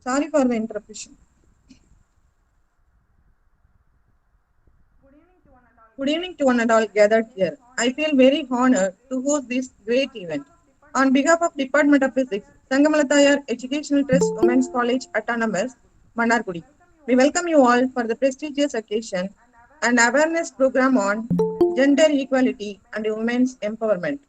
Sorry for the interruption. Good evening to one and all gathered here. I feel very honored to host this great event. On behalf of Department of Physics, Sangamalatayar Educational Trust Women's College Autonomous, Manargudi, we welcome you all for the prestigious occasion and awareness program on gender equality and women's empowerment.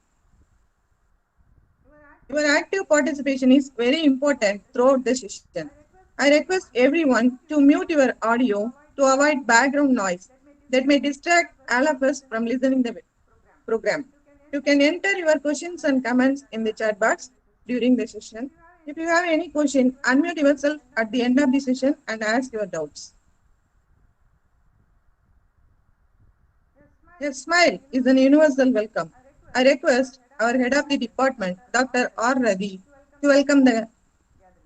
Your active participation is very important throughout the session. I request everyone to mute your audio to avoid background noise that may distract all of us from listening to the program. You can enter your questions and comments in the chat box during the session. If you have any question, unmute yourself at the end of the session and ask your doubts. A smile is an universal welcome. I request our head of the department, Dr. R. Ravi, to welcome the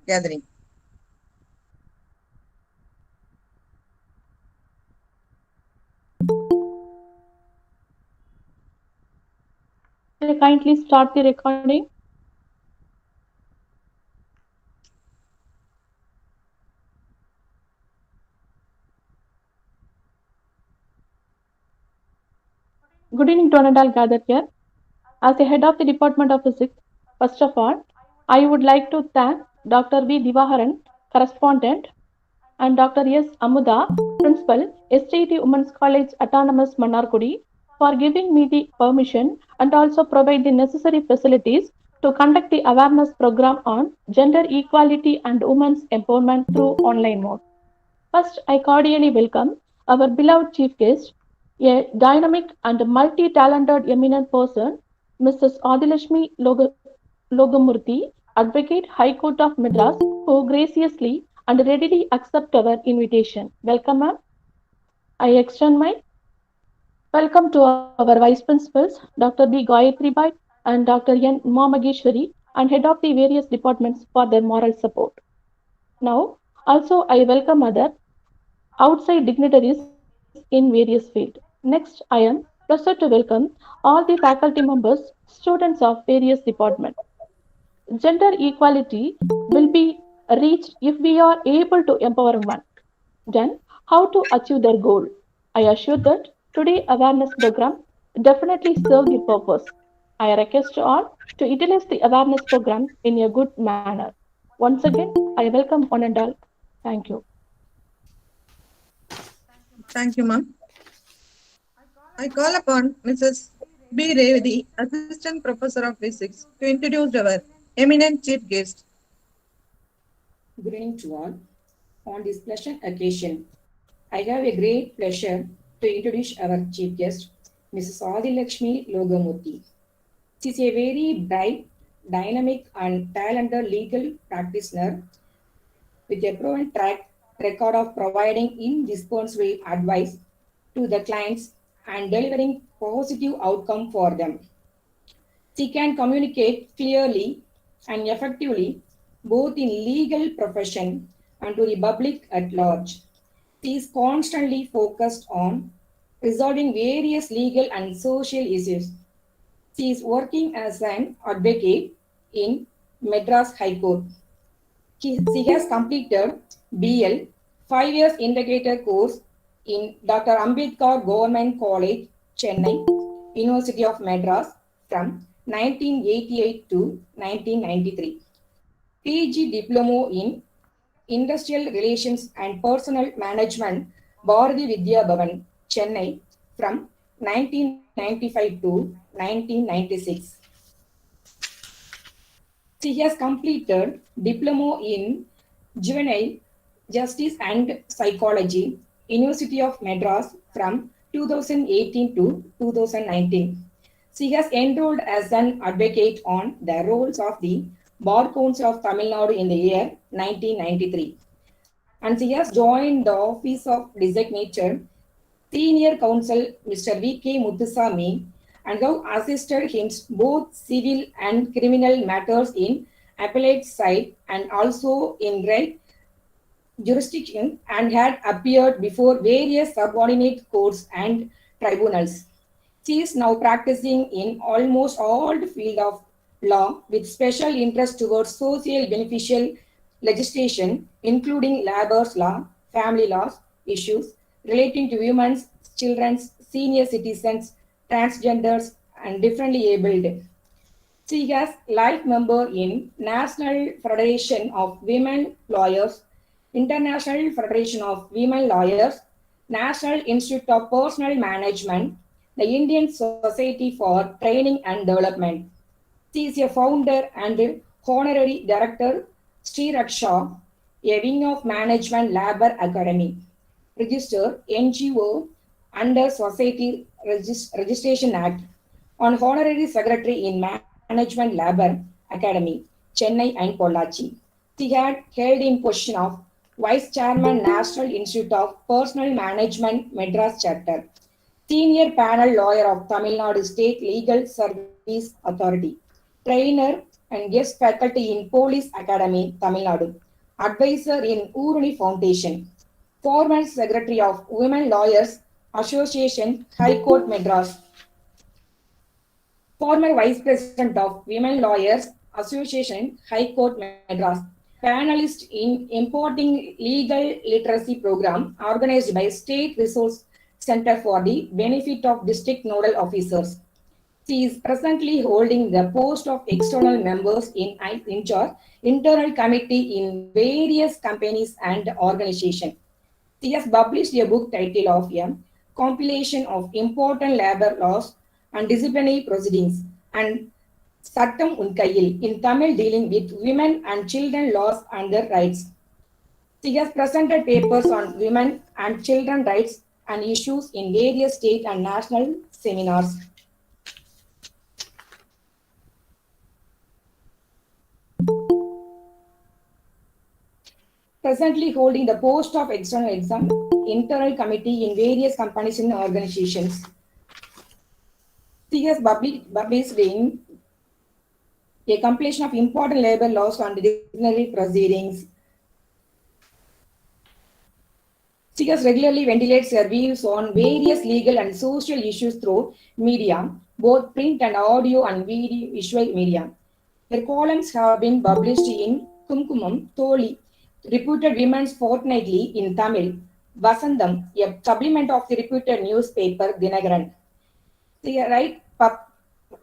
gathering. Can you kindly start the recording? Good evening to all gathered here. As the head of the Department of Physics, first of all, I would like to thank Dr. V. Divaharan, correspondent, and Dr. S. Amuda, principal, STT Women's College Autonomous Manarkudi, for giving me the permission and also provide the necessary facilities to conduct the awareness program on gender equality and women's empowerment through online mode. First, I cordially welcome our beloved chief guest, a dynamic and multi-talented eminent person, Mrs. Adilashmi Logamurthy, Advocate High Court of Madras, who graciously and readily accept our invitation. Welcome, ma'am. I extend my welcome to our vice principals, Dr. B. Gayatri Bhatt and Dr. N. Umamageshwari, and head of the various departments for their moral support. Now, also I welcome other outside dignitaries in various fields. Next, I am pleased to welcome all the faculty members, students of various departments. Gender equality will be reached if we are able to empower one. Then, how to achieve their goal? I assure that today awareness program definitely serve the purpose. I request all to utilize the awareness program in a good manner. Once again, I welcome one and all. Thank you. Thank you, ma'am. I call upon Mrs. B. Revati, Assistant Professor of Physics, to introduce our eminent chief guest. Good evening to all. On this pleasant occasion, I have a great pleasure to introduce our chief guest, Mrs. Adilakshmi Logamurthy. She is a very bright, dynamic, and talented legal practitioner with a proven track record of providing indispensable advice to the clients and delivering positive outcome for them. She can communicate clearly and effectively both in legal profession and to the public at large. She is constantly focused on resolving various legal and social issues. She is working as an advocate in Madras High Court. She has completed BL 5 years integrated course in Dr. Ambedkar Government College, Chennai, University of Madras from 1988 to 1993. PG Diploma in Industrial Relations and Personal Management, Bharati Vidya Bhavan, Chennai from 1995 to 1996. She has completed Diploma in Juvenile Justice and Psychology, University of Madras from 2018 to 2019. She has enrolled as an advocate on the roles of the Bar Council of Tamil Nadu in the year 1993. And she has joined the Office of Designator Senior Counsel Mr. V.K. Muthusamy and have assisted in both civil and criminal matters in appellate side and also in right jurisdiction and had appeared before various subordinate courts and tribunals. She is now practicing in almost all the field of law with special interest towards social beneficial legislation, including labor's law, family laws, issues relating to women's, children's, senior citizens, transgenders, and differently abled. She has life member in National Federation of Women Lawyers, International Federation of Women Lawyers, National Institute of Personal Management, the Indian Society for Training and Development. She is a founder and honorary director, Sri Raksha, a wing of Management Labor Academy, registered NGO under Society Registration Act, on honorary secretary in Management Labor Academy, Chennai and Pollachi. She had held in position of Vice Chairman National Institute of Personal Management Madras Chapter, Senior Panel Lawyer of Tamil Nadu State Legal Service Authority, Trainer and Guest Faculty in Police Academy, Tamil Nadu, Advisor in Uruni Foundation, former Secretary of Women Lawyers Association, High Court Madras, former Vice President of Women Lawyers Association, High Court Madras, panelist in Importing Legal Literacy Program organized by State Resource Center for the benefit of district nodal officers. She is presently holding the post of external members in charge internal committee in various companies and organizations. She has published a book titled of a compilation of important labor laws and disciplinary proceedings and Sattam Unkayil in Tamil dealing with women and children laws and their rights. She has presented papers on women and children rights and issues in various state and national seminars. Presently holding the post of external exam internal committee in various companies and organizations. She has published in a compilation of important labor laws and disciplinary proceedings. She has regularly ventilates her views on various legal and social issues through media, both print and audio and video visual media. Her columns have been published in Kumkumam, Tholi, reputed Women's Fortnightly in Tamil, Vasantham, a supplement of the reputed newspaper Dinagaran. The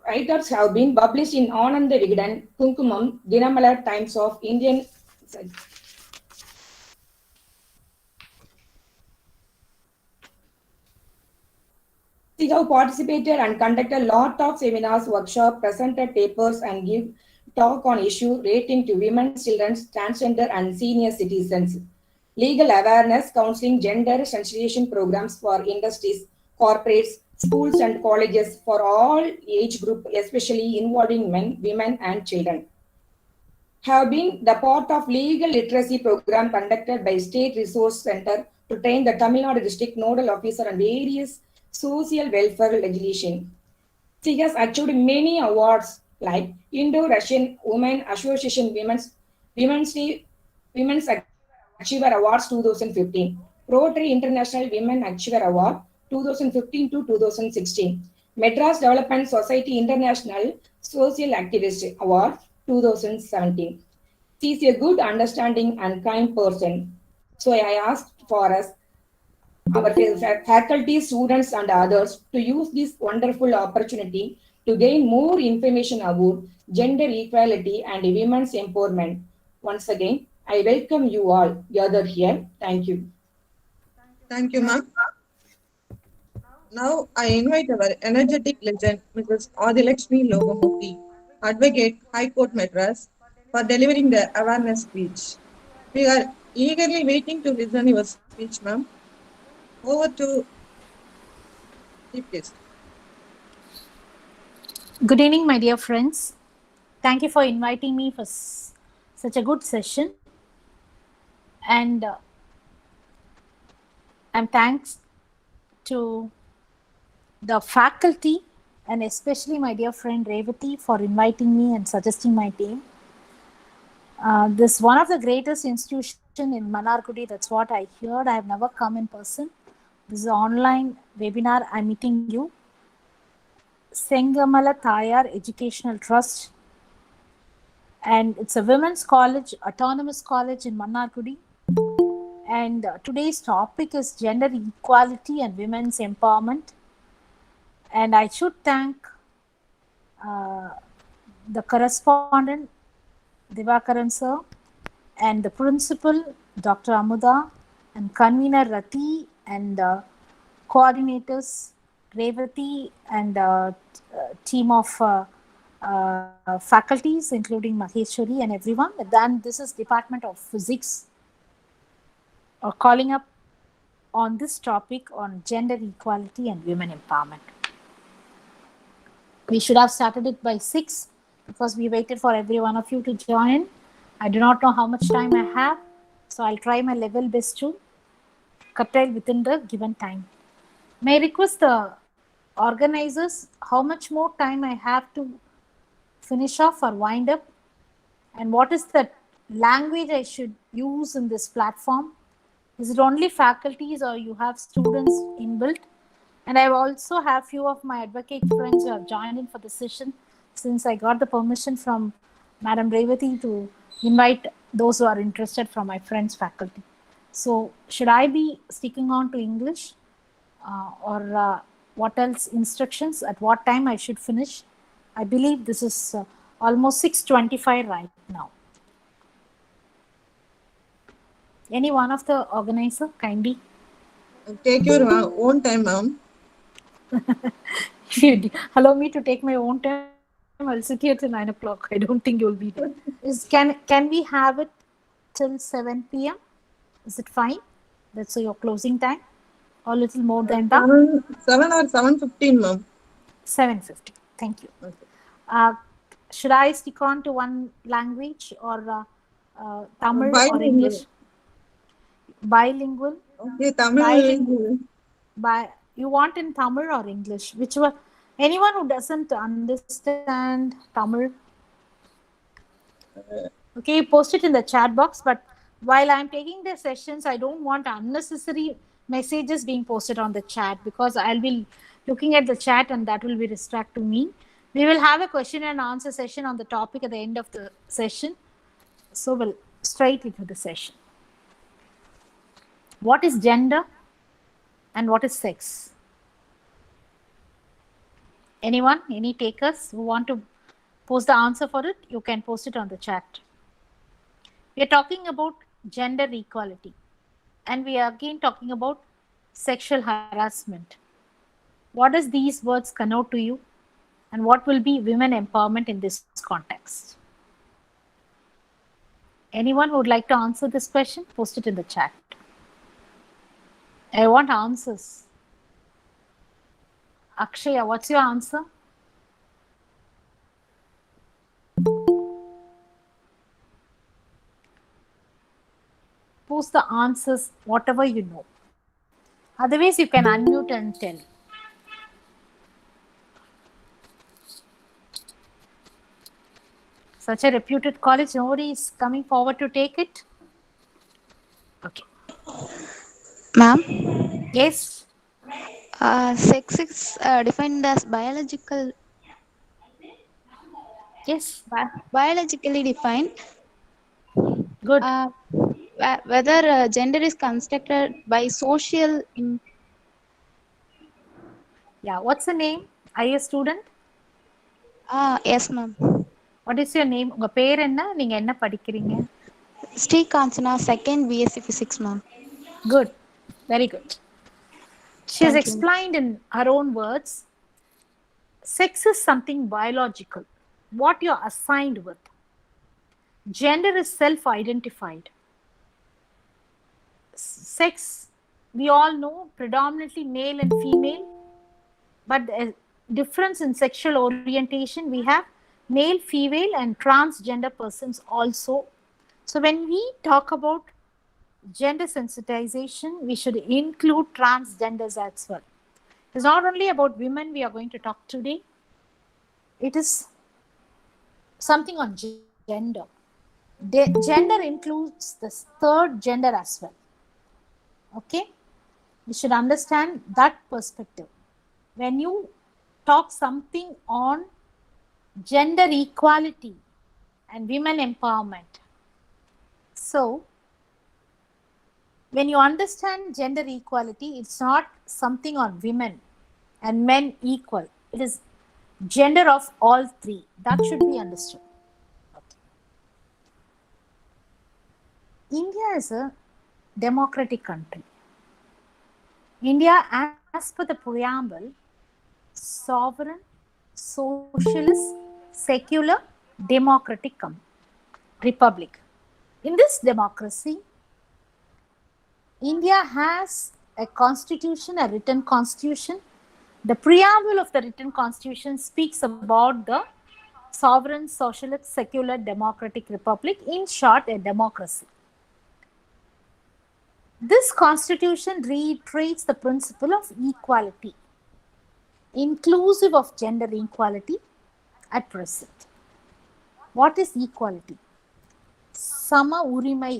writers have been published in Ananda Vigadan, Kumkumam, Dinamala Times of Indian. She have participated and conducted a lot of seminars, workshops, presented papers, and give talk on issues relating to women, children, transgender, and senior citizens. Legal awareness, counseling, gender sensitization programs for industries, corporates, schools, and colleges for all age group, especially involving men, women, and children. Have been the part of legal literacy program conducted by State Resource Center to train the Tamil Nadu District Nodal Officer on various social welfare legislation. She has achieved many awards like Indo-Russian Women Association Women's Achiever Awards 2015, Rotary International Women Achiever Award 2015 to 2016, Madras Development Society International Social Activist Award 2017. She is a good, understanding, and kind person. So I asked for us, our faculty, students, and others to use this wonderful opportunity to gain more information about gender equality and women's empowerment. Once again, I welcome you all gathered here. Thank you. Thank you, ma'am. Now I invite our energetic legend, Mrs. Adilakshmi Logamurthy, Advocate, High Court Madras, for delivering the awareness speech. We are eagerly waiting to listen your speech, ma'am. Over to Chief Guest. Good evening, my dear friends. Thank you for inviting me for such a good session. And I'm thanks to the faculty and especially my dear friend Revati for inviting me and suggesting my team. This one of the greatest institution in Manargudi. That's what I heard. I have never come in person. This is an online webinar. I'm meeting you. Sengamala Thayar Educational Trust and it's a women's college, autonomous college in Mannargudi. And today's topic is gender equality and women's empowerment. And I should thank uh, the correspondent Divakaran sir and the principal Dr. Amuda and convener Rati and coordinators Revati and team of faculties including Maheshwari and everyone. Then this is Department of Physics calling up on this topic on gender equality and women empowerment. We should have started it by 6 because we waited for every one of you to join. I do not know how much time I have, so I'll try my level best to curtail within the given time. May I request the organizers how much more time I have to finish off or wind up, and what is the language I should use in this platform? Is it only faculties or you have students inbuilt? And I also have few of my advocate friends who have joined in for the session since I got the permission from Madam Revati to invite those who are interested from my friends faculty. So should I be sticking on to English or what else instructions at what time I should finish? I believe this is almost 6:25 right now. Any one of the organizer kindly. Take your own time, ma'am. If you allow me to take my own time, I'll sit here till 9 o'clock. I don't think you'll be there. Can we have it till 7 p.m.? Is it fine? That's your closing time, or a little more than that? 7 or 7:15, ma'am. 7:50. Thank you. Okay. Uh, should I stick on to one language or Tamil or Bilingual. English? Bilingual. Okay, Tamil. Bilingual. You want in Tamil or English? Which one? Anyone who doesn't understand Tamil, okay, post it in the chat box. But while I'm taking the sessions, I don't want unnecessary messages being posted on the chat because I'll be looking at the chat and that will be distract to me. We will have a question and answer session on the topic at the end of the session. So we'll straight into the session. What is gender and what is sex? Anyone? Any takers who want to post the answer for it? You can post it on the chat. We are talking about gender equality and we are again talking about sexual harassment. What does these words connote to you and what will be women empowerment in this context? Anyone who would like to answer this question? Post it in the chat. I want answers. Akshaya, what's your answer? Post the answers, whatever you know. Otherwise, you can unmute and tell. Such a reputed college, nobody is coming forward to take it. Okay. Ma'am, Yes. sex is defined as biological, Yes. biologically defined. Good. Whether gender is constructed by social. Yeah. What's the name? Are you a student? Yes, ma'am. What is your name? உங்க பேர் என்ன? நீங்க என்ன படிக்கிறீங்க? Sri Kanchana, second BSc Physics, ma'am. Good. Very good. She has Thank you. explained in her own words. Sex is something biological. What you're assigned with. Gender is self-identified. Sex, we all know, predominantly male and female. But the difference in sexual orientation, we have male, female, and transgender persons also. So when we talk about gender sensitization, we should include transgenders as well. It's not only about women we are going to talk today. It is something on gender. Gender includes the third gender as well. Okay? We should understand that perspective. When you talk something on gender equality and women empowerment. So, when you understand gender equality, it's not something on women and men equal. It is gender of all three. That should be understood. India is a democratic country. India, as per the preamble, sovereign, socialist, secular, democratic republic. In this democracy, India has a constitution, a written constitution. The preamble of the written constitution speaks about the sovereign, socialist, secular, democratic republic, in short, a democracy. This constitution reiterates the principle of equality, inclusive of gender equality at present. What is equality? சம உரிமை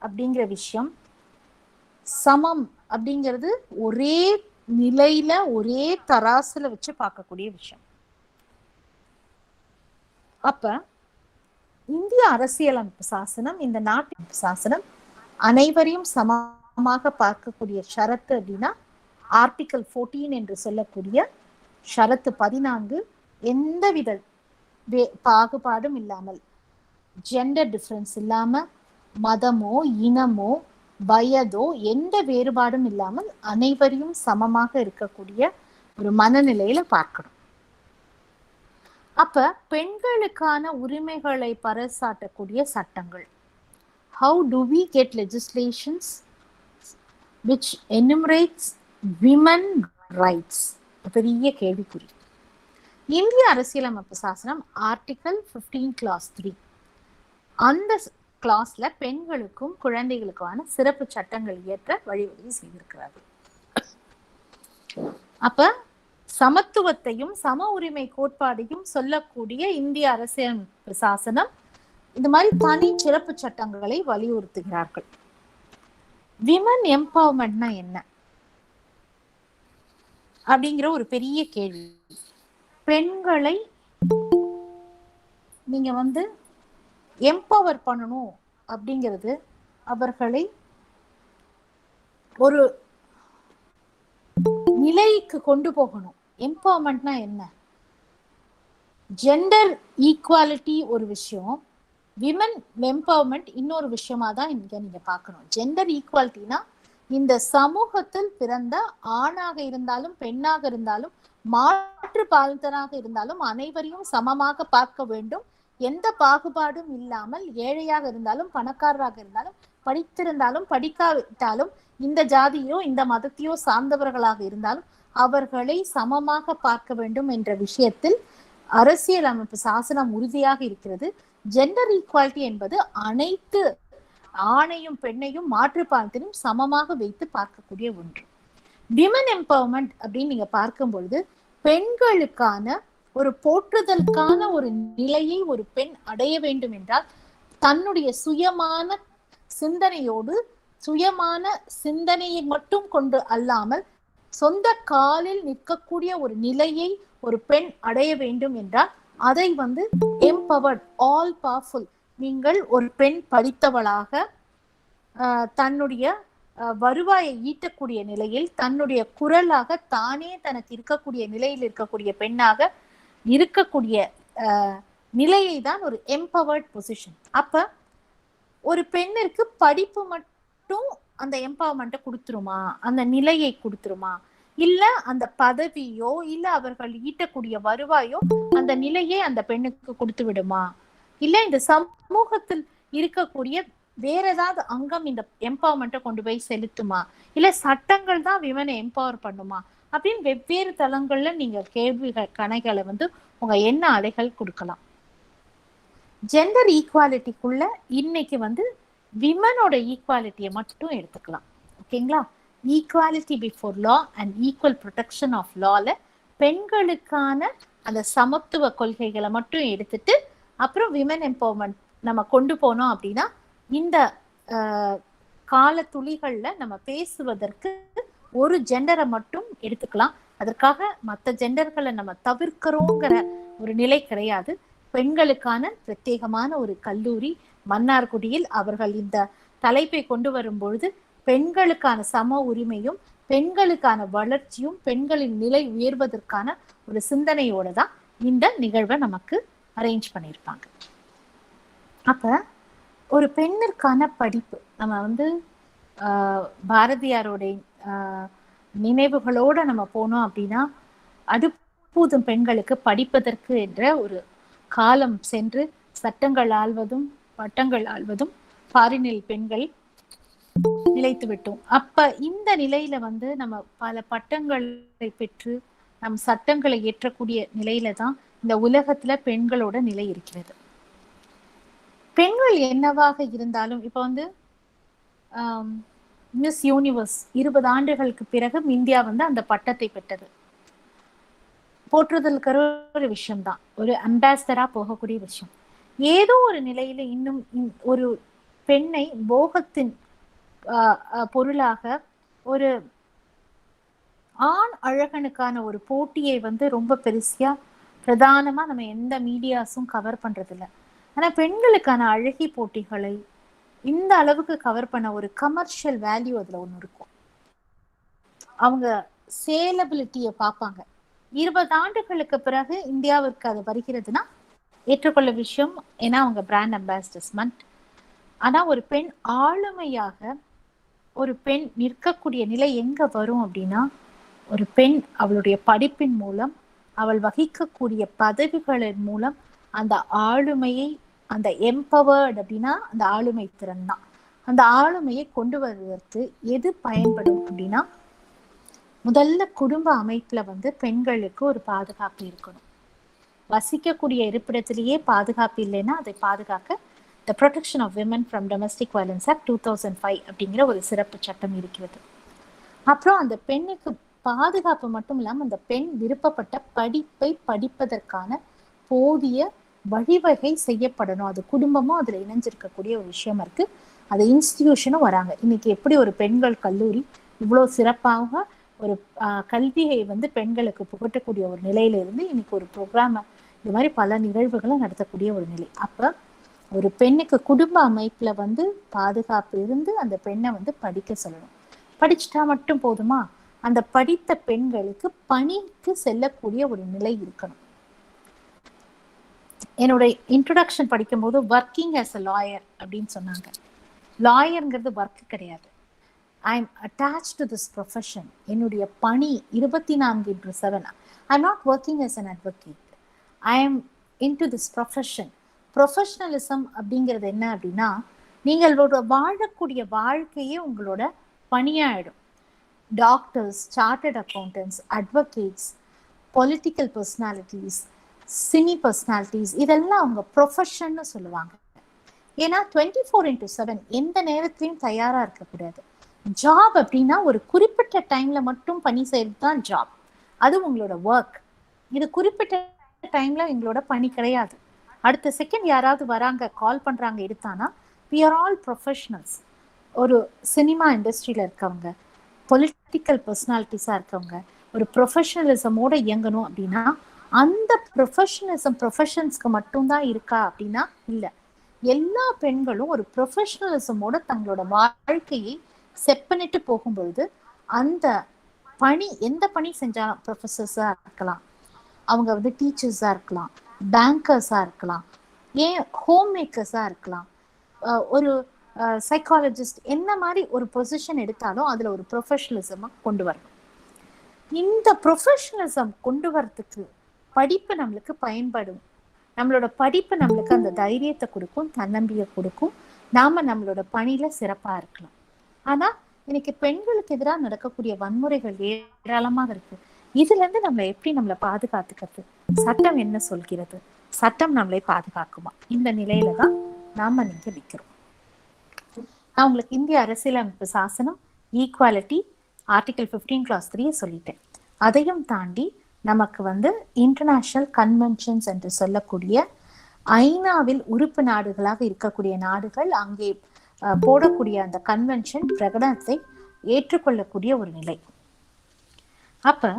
அப்படிங்கிற விஷயம், சமம் அப்படிங்கிறது ஒரே நிலையில ஒரே தராசுல வச்சு பார்க்கக்கூடிய விஷயம். அப்ப இந்திய அரசியலமைப்பு சாசனம், இந்த நாட்டின் சாசனம் அனைவரையும் சமமாக பார்க்கக்கூடிய ஷரத்து அப்படின்னா ஆர்டிகல் 14 என்று சொல்லக்கூடிய ஷரத்து 14 எந்தவித பாகுபாடும் இல்லாமல், ஜெண்டர் டிஃபரன்ஸ் இல்லாம, மதமோ இனமோ வயதோ எந்த வேறுபாடும் இல்லாமல் அனைவரையும் சமமாக இருக்கக்கூடிய ஒரு மனநிலையில பார்க்கணும். அப்ப பெண்களுக்கான உரிமைகளை பறைசாட்டக்கூடிய சட்டங்கள், how do we get legislations which enumerates women rights? பெரிய கேள்விக்குறி. இந்திய அரசியலமைப்பு சாசனம் ஆர்டிகல் 15 கிளாஸ் 3, அந்த கிளாஸ்ல பெண்களுக்கும் குழந்தைகளுக்கான சிறப்பு சட்டங்கள் இயற்ற வழிவகை செய்திருக்கிறார்கள். அப்ப சமத்துவத்தையும் சம உரிமை கோட்பாடையும் சொல்லக்கூடிய இந்திய அரசியலமைப்பு சாசனம் இந்த மாதிரி தனி சிறப்பு சட்டங்களை வலியுறுத்துகிறார்கள். விமன் எம்பவர்மெண்ட்னா என்ன அப்படிங்கிற ஒரு பெரிய கேள்வி. பெண்களை நீங்க எம்பவர் பண்ணணும் அப்படிங்கிறது, அவர்களை ஒரு நிலைக்கு கொண்டு போகணும். எம்பவர்மெண்ட்னா என்ன? ஜெண்டர் ஈக்குவாலிட்டி ஒரு விஷயம், விமன் எம்பவர்மெண்ட் இன்னொரு விஷயமா தான் இங்க நீங்க பார்க்கணும். ஜெண்டர் ஈக்குவாலிட்டினா இந்த சமூகத்தில் பிறந்த ஆணாக இருந்தாலும் பெண்ணாக இருந்தாலும் மாற்று பாலினராக இருந்தாலும் அனைவரையும் சமமாக பார்க்க வேண்டும். எந்த பாகுபாடும் இல்லாமல், ஏழையாக இருந்தாலும் பணக்காரராக இருந்தாலும், படித்திருந்தாலும் படிக்காவிட்டாலும், இந்த ஜாதியோ இந்த மதத்தையோ சார்ந்தவர்களாக இருந்தாலும் அவர்களை சமமாக பார்க்க வேண்டும் என்ற விஷயத்தில் அரசியலமைப்பு சாசனம் உறுதியாக இருக்கிறது. ஜெண்டர் ஈக்குவாலிட்டி என்பது அனைத்து ஆணையும் பெண்ணையும் மாற்றுப்பாலத்திலும் சமமாக வைத்து பார்க்கக்கூடிய ஒன்று. விமன் எம்பவர்மெண்ட் அப்படின்னு நீங்க பார்க்கும் பொழுது பெண்களுக்கான ஒரு போற்றுதலுக்கான ஒரு நிலையை ஒரு பெண் அடைய வேண்டும் என்றால் தன்னுடைய சுயமான சிந்தனையோடு, சுயமான சிந்தனையை மட்டும் கொண்டு அல்லாமல் சொந்த காலில் நிற்கக்கூடிய ஒரு நிலையை ஒரு பெண் அடைய வேண்டும் என்றால் அதை எம்பவர்ட், ஆல் பவர்ஃபுல், நீங்கள் ஒரு பெண் படித்தவளாக தன்னுடைய வருவாயை ஈட்டக்கூடிய நிலையில், தன்னுடைய குரலாக தானே தனக்கு இருக்கக்கூடிய நிலையில் இருக்கக்கூடிய பெண்ணாக இருக்கக்கூடிய நிலையை தான் ஒரு எம்பவர்ட் பொசிஷன். அப்ப ஒரு பெண்ணிற்கு படிப்பு மட்டும் அந்த எம்பவர்மெண்ட்டை கொடுத்துருமா, அந்த நிலையை கொடுத்துருமா, இல்ல அந்த பதவியோ இல்ல அவர்கள் ஈட்டக்கூடிய வருவாயோ அந்த நிலையை அந்த பெண்ணுக்கு கொடுத்து விடுமா, இல்ல இந்த சமூகத்தில் இருக்கக்கூடிய வேற ஏதாவது அங்கம் இந்த எம்பவர்மெண்ட்டை கொண்டு போய் செலுத்துமா, இல்ல சட்டங்கள் தான் விமனை எம்பவர் பண்ணுமா அப்படின்னு வெவ்வேறு தளங்கள்ல நீங்க கேள்வி கணைகளை உங்க எண்ண அலைகள் கொடுக்கலாம். ஜெண்டர் ஈக்குவாலிட்டிக்குள்ள இன்னைக்கு விமனோட ஈக்குவாலிட்டியை மட்டும் எடுத்துக்கலாம். ஓகேங்களா? Equality before law and equal protection of லால பெண்களுக்கான அந்த சமத்துவ கொள்கைகளை மட்டும் எடுத்துட்டு அப்புறம் விமன் எம்பவர்மெண்ட் நம்ம கொண்டு போனோம் அப்படின்னா இந்த கால துளிகள்ல நம்ம பேசுவதற்கு ஒரு ஜெண்டரை மட்டும் எடுத்துக்கலாம். அதற்காக மற்ற ஜெண்டர்களை நம்ம தவிர்க்கிறோங்கிற ஒரு நிலை கிடையாது. பெண்களுக்கான பிரத்யேகமான ஒரு கல்லூரி மன்னார்குடியில். அவர்கள் இந்த தலைப்பை கொண்டு வரும்பொழுது பெண்களுக்கான சம உரிமையும் பெண்களுக்கான வளர்ச்சியும் பெண்களின் நிலை உயர்வதற்கான ஒரு சிந்தனையோட தான் இந்த நிகழ்வை நமக்கு அரேஞ்ச் பண்ணியிருப்பாங்க. அப்ப ஒரு பெண்ணிற்கான படிப்பு நம்ம பாரதியாரோட நினைவுகளோட நம்ம போனோம் அப்படின்னா, அடுப்பூதும் பெண்களுக்கு படிப்பதற்கு என்ற ஒரு காலம் சென்று சட்டங்கள் ஆள்வதும் பட்டங்கள் ஆள்வதும் பாரினில் பெண்கள் நிலைத்து விட்டோம். அப்ப இந்த நிலையில நம்ம பல பட்டங்களை பெற்று நம் சட்டங்களை ஏற்றக்கூடிய நிலையில தான் இந்த உலகத்துல பெண்களோட நிலை இருக்கிறது. பெண்கள் என்னவாக இருந்தாலும் இப்ப மிஸ் யூனிவர்ஸ் 20 ஆண்டுகளுக்கு பிறகு இந்தியா அந்த பட்டத்தை பெற்றது. போற்றுதலுக்கு ஒரு விஷயம்தான், ஒரு அம்பாசிடரா போகக்கூடிய விஷயம். ஏதோ ஒரு நிலையில இன்னும் ஒரு பெண்ணை போகத்தின் பொருளாக ஒரு ஆண் அழகனுக்கான ஒரு போட்டியை ரொம்ப பெருசா பிரதானமா நம்ம எந்த மீடியாஸும் கவர் பண்றது இல்லை. ஆனா பெண்களுக்கான அழகி போட்டிகளை இந்த அளவுக்கு கவர் பண்ண ஒரு கமர்ஷியல் வேல்யூ அதுல ஒண்ணு இருக்கும். அவங்க சேலபிலிட்டியை பார்ப்பாங்க. 20 ஆண்டுகளுக்கு பிறகு இந்தியாவிற்கு அது வருகிறதுனா ஏற்றுக்கொள்ள விஷயம். ஏன்னா அவங்க பிராண்ட் அம்பாசிடர்ஸ்மெண்ட். ஆனா ஒரு பெண் ஆளுமையாக ஒரு பெண் நிற்கக்கூடிய நிலை எங்க வரும் அப்படின்னா, ஒரு பெண் அவளுடைய படிப்பின் மூலம் அவள் வகிக்கக்கூடிய பதவிகளின் மூலம் அந்த ஆளுமையை, அந்த எம்பவர்ட் அப்படின்னா அந்த ஆளுமை திறன் தான், அந்த ஆளுமையை கொண்டு வருவதற்கு எது பயன்படும் அப்படின்னா, முதல்ல குடும்ப அமைப்புல பெண்களுக்கு ஒரு பாதுகாப்பு இருக்கணும். வசிக்கக்கூடிய இருப்பிடத்திலேயே பாதுகாப்பு இல்லைன்னா அதை பாதுகாக்க The Protection of Women from Domestic Violence Act 2005 அப்படிங்கிற ஒரு சிறப்பு சட்டம் இருக்கிறது. அப்புறம் அந்த பெண்ணுக்கு பாதுகாப்பு மட்டும் இல்லாம அந்த பெண் விருப்பப்பட்ட படிப்பை படிப்பதற்கான போதிய வழிவகை செய்யப்படணும். அது குடும்பமும் அதுல இணைஞ்சிருக்கக்கூடிய ஒரு விஷயம் இருக்கு. அது இன்ஸ்டிடியூஷனும் வராங்க. இன்னைக்கு எப்படி ஒரு பெண்கள் கல்லூரி இவ்வளவு சிறப்பாக ஒரு கல்வியை பெண்களுக்கு புகட்டக்கூடிய ஒரு நிலையில இருந்து இன்னைக்கு ஒரு ப்ரோக்ராம இது மாதிரி பல நிகழ்வுகளை நடத்தக்கூடிய ஒரு நிலை. அப்ப ஒரு பெண்ணுக்கு குடும்ப அமைப்புல பாதுகாப்பு இருந்து அந்த பெண்ணை படிக்க சொல்லணும். படிச்சுட்டா மட்டும் போதுமா? அந்த படித்த பெண்களுக்கு பணிக்கு செல்லக்கூடிய ஒரு நிலை இருக்கணும். என்னோட இன்ட்ரோடக்ஷன் படிக்கும்போது ஒர்க்கிங் ஆஸ் அ லாயர் அப்படின்னு சொன்னாங்க. லாயர்ங்கிறது ஒர்க் கிடையாது. I am attach to this profession. என்னுடைய பணி 24/7. I am not working as an advocate. I am into this profession. Professionalism அப்படிங்கிறது என்ன அப்படின்னா, நீங்களோட வாழக்கூடிய வாழ்க்கையே உங்களோட பணியாயிடும். Doctors, chartered accountants, advocates, political personalities, cine personalities, இதெல்லாம் அவங்க ப்ரொஃபஷன்னு சொல்லுவாங்க. ஏன்னா 24/7 எந்த நேரத்திலையும் தயாரா இருக்கக்கூடாது. ஜாப் அப்படின்னா ஒரு குறிப்பிட்ட டைம்ல மட்டும் பணி செய்யறது தான் ஜாப். அது உங்களோட ஒர்க். இது குறிப்பிட்ட டைம்ல எங்களோட பணி கிடையாது. அடுத்த செகண்ட் யாராவது வராங்க, கால் பண்றாங்க, எடுத்தானா we are all professionals. ஒரு சினிமா இண்டஸ்ட்ரியில இருக்கவங்க, பொலிட்டிக்கல் பர்சனாலிட்டிஸா இருக்கவங்க ஒரு ப்ரொஃபஷனலிசமோட இயங்கணும் அப்படின்னா அந்த ப்ரொஃபஷன்ஸ்க்கு மட்டும்தான் இருக்கா அப்படின்னா இல்லை. எல்லா பெண்களும் ஒரு ப்ரொஃபஷனலிசமோட தங்களோட வாழ்க்கையை செப்பனிட்டு போகும்பொழுது அந்த பணி எந்த பணி செஞ்சாலும் ப்ரொஃபஸர்ஸா இருக்கலாம், அவங்க டீச்சர்ஸா இருக்கலாம், பேங்கர்ஸா இருக்கலாம், ஏன் ஹோம் மேக்கர்ஸா இருக்கலாம், ஒரு சைக்காலஜிஸ்ட், என்ன மாதிரி ஒரு பொசிஷன் எடுத்தாலும் அதுல ஒரு ப்ரொஃபஷனலிசம் கொண்டு வரணும். இந்த ப்ரொஃபஷனலிசம் கொண்டு வரதுக்கு படிப்பு நம்மளுக்கு பயன்படும். நம்மளோட படிப்பு நம்மளுக்கு அந்த தைரியத்தை கொடுக்கும், தன்னம்பிக்கை கொடுக்கும். நாம நம்மளோட பணியில சிறப்பா இருக்கலாம். ஆனா இன்னைக்கு பெண்களுக்கு எதிராக நடக்கக்கூடிய வன்முறைகள் ஏராளமாக இருக்கு. இதுல இருந்து நம்மளை பாதுகாத்துக்கிறது? சட்டம் என்ன சொல்கிறது? சட்டம் நம்மளை பாதுகாக்குமா? இந்த நிலையில தான் நாம நீங்க நிக்கிறோம். நான் உங்களுக்கு இந்திய அரசியலமைப்பு சாசனம், ஈக்குவாலிட்டி, ஆர்டிகல் 15 கிளாஸ் 3 சொல்லிட்டேன். அதையும் தாண்டி நமக்கு இன்டர்நேஷனல் கன்வென்ஷன்ஸ் என்று சொல்லக்கூடிய ஐநாவில் உறுப்பு நாடுகளாக இருக்கக்கூடிய நாடுகள் அங்கே போடக்கூடிய அந்த கன்வென்ஷன் பிரகடனத்தை ஏற்றுக்கொள்ளக்கூடிய ஒரு நிலை. அப்ப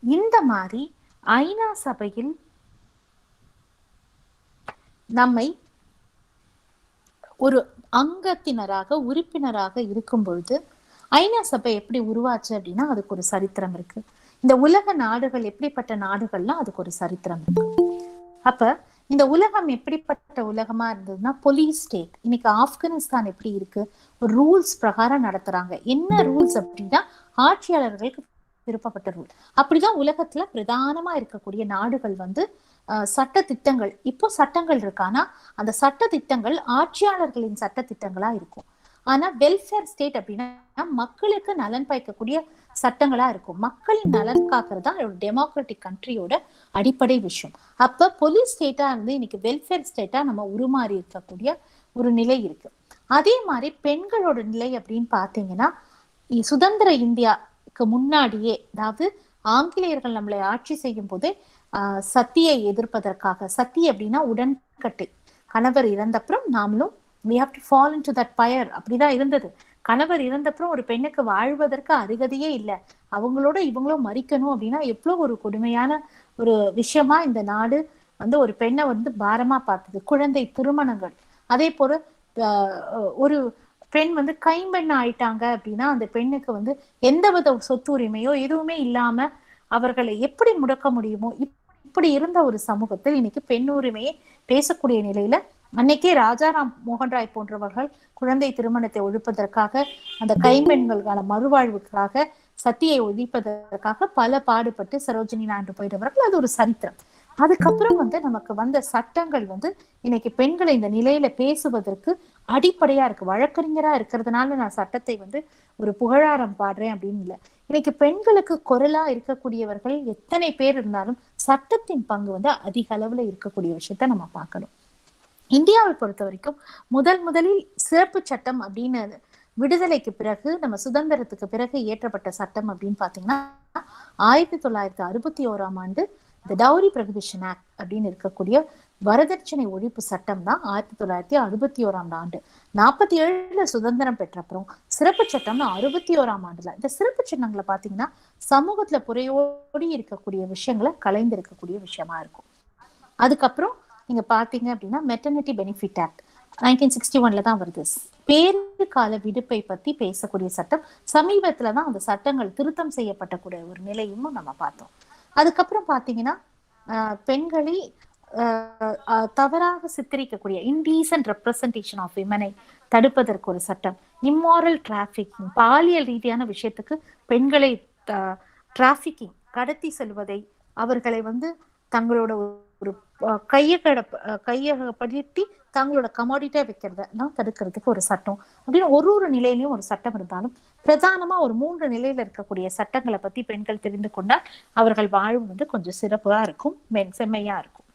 இந்த மாதிரி ஐநா சபையில் நம்மை ஒரு அங்கத்தினராக உறுப்பினராக இருக்கும் பொழுது ஐநா சபை எப்படி உருவாச்சு அப்படின்னா அதுக்கு ஒரு சரித்திரம் இருக்கு. இந்த உலக நாடுகள் எப்படிப்பட்ட நாடுகள்லாம் அதுக்கு ஒரு சரித்திரம் இருக்கு. அப்ப இந்த உலகம் எப்படிப்பட்ட உலகமா இருந்ததுன்னா போலீஸ் ஸ்டேட். இன்னைக்கு ஆப்கானிஸ்தான் எப்படி இருக்கு, ஒரு ரூல்ஸ் பிரகாரம் நடத்துறாங்க. என்ன ரூல்ஸ் அப்படின்னா ஆட்சியாளர்களுக்கு விருப்பப்பட்ட ரூல். அப்படிதான் உலகத்துல பிரதானமா இருக்கக்கூடிய நாடுகள் வந்து சட்ட திட்டங்கள், இப்போ சட்டங்கள் இருக்கு. ஆனா அந்த சட்ட திட்டங்கள் ஆட்சியாளர்களின் சட்ட திட்டங்களா இருக்கும். ஆனா வெல்ஃபேர் ஸ்டேட் அப்படின்னா மக்களுக்கு நலன் பயக்கக்கூடிய சட்டங்களா இருக்கும். மக்களின் நலன் காக்குறதா ஒரு டெமோக்ராட்டிக் கண்ட்ரியோட அடிப்படை விஷயம். அப்ப போலீஸ் ஸ்டேட்டா இருந்து இன்னைக்கு வெல்ஃபேர் ஸ்டேட்டா நம்ம உருமாறி இருக்கக்கூடிய ஒரு நிலை இருக்கு. அதே மாதிரி பெண்களோட நிலை அப்படின்னு பாத்தீங்கன்னா சுதந்திர இந்தியாவுக்கு முன்னாடியே, அதாவது ஆங்கிலேயர்கள் நம்மளை ஆட்சி செய்யும் போதே சத்தியை எதிர்ப்பதற்காக, சத்தி அப்படின்னா உடன்கட்டை, கணவர் இறந்தப்புறம் நாமளும் we have to fall into that fire, அப்படிதான் இருந்தது. கணவர் இறந்தப்புறம் ஒரு பெண்ணுக்கு வாழ்வதற்கு அருகதையே இல்லை, அவங்களோட இவங்களும் மறிக்கணும் அப்படின்னா எவ்வளவு ஒரு கொடுமையான ஒரு விஷயமா இந்த நாடு வந்து ஒரு பெண்ணை வந்து பாரமா பார்த்தது. குழந்தை திருமணங்கள், அதே போல ஒரு பெண் வந்து கைம்பெண் ஆயிட்டாங்க அப்படின்னா அந்த பெண்ணுக்கு வந்து எந்தவித சொத்து உரிமையோ எதுவுமே இல்லாம அவர்களை எப்படி முடக்க முடியுமோ, இப்படி இருந்த ஒரு சமூகத்தில் இன்னைக்கு பெண் உரிமையை பேசக்கூடிய நிலையில அன்னைக்கே ராஜாராம் மோகன் ராய் போன்றவர்கள் குழந்தை திருமணத்தை ஒழிப்பதற்காக, அந்த கைம்பெண்களுக்கான மறுவாழ்வுக்காக, சத்தியை ஒழிப்பதற்காக பல பாடுபட்டு சரோஜினி நாயுடு போயிட்டவர்கள். அது ஒரு சரித்திரம். அதுக்கப்புறம் வந்து நமக்கு வந்த சட்டங்கள் வந்து இன்னைக்கு பெண்களை இந்த நிலையில பேசுவதற்கு அடிப்படையா இருக்கு. வழக்கறிஞரா இருக்கிறதுனால நான் சட்டத்தை வந்து ஒரு புகழாரம் பாடுறேன் அப்படின்னு இல்லை. இன்னைக்கு பெண்களுக்கு குரலா இருக்கக்கூடியவர்கள் எத்தனை பேர் இருந்தாலும் சட்டத்தின் பங்கு வந்து அதிக அளவுல இருக்கக்கூடிய விஷயத்த நம்ம பார்க்கணும். இந்தியாவை பொறுத்த வரைக்கும் முதலில் சிறப்பு சட்டம் அப்படின்னு விடுதலைக்கு பிறகு, நம்ம சுதந்திரத்துக்கு பிறகு ஏற்றப்பட்ட சட்டம் அப்படின்னு பாத்தீங்கன்னா 1961 இந்த டவுரி ப்ரொஹிபிஷன் ஆக்ட் அப்படின்னு இருக்கக்கூடிய வரதட்சணை ஒழிப்பு சட்டம் தான் 1961 47 சுதந்திரம் பெற்ற அப்புறம் சிறப்பு சட்டம்னு 61 இந்த சிறப்பு சட்டங்களை பாத்தீங்கன்னா சமூகத்துல புறையோடி இருக்கக்கூடிய விஷயங்களை கலைந்து இருக்கக்கூடிய விஷயமா இருக்கும். அதுக்கப்புறம் நீங்க பாத்தீங்க அப்படின்னா மெட்டர்னிட்டி பெனிஃபிட் ஆக்ட் 1961 தான் வருது. பேறு கால விடுப்பை பத்தி பேசக்கூடிய சட்டம். சமீபத்துலதான் அந்த சட்டங்கள் திருத்தம் செய்யப்பட்டக்கூடிய ஒரு நிலையும் நம்ம பார்த்தோம். அதுக்கப்புறம் பாத்தீங்கன்னா பெண்களை தவறாக சித்தரிக்கக்கூடிய இன்டீசன்ட் ரெப்ரசன்டேஷன் ஆஃப் விமனை தடுப்பதற்கு ஒரு சட்டம். இம்மாரல் டிராபிகிங், பாலியல் ரீதியான விஷயத்துக்கு பெண்களை டிராபிகிங், கடத்தி செல்வதை, அவர்களை வந்து தங்களோட ஒரு கையகப்படுத்தி தங்களோட கமாடிட்டா வைக்கிறதெல்லாம் தடுக்கிறதுக்கு ஒரு சட்டம் அப்படின்னு ஒரு நிலையிலையும் ஒரு சட்டம் இருந்தாலும் பிரதானமா ஒரு 3 நிலையில இருக்கக்கூடிய சட்டங்களை பத்தி பெண்கள் தெரிந்து கொண்டால் அவர்கள் வாழ்வு வந்து கொஞ்சம் சிறப்பா இருக்கும், செம்மையா இருக்கும்.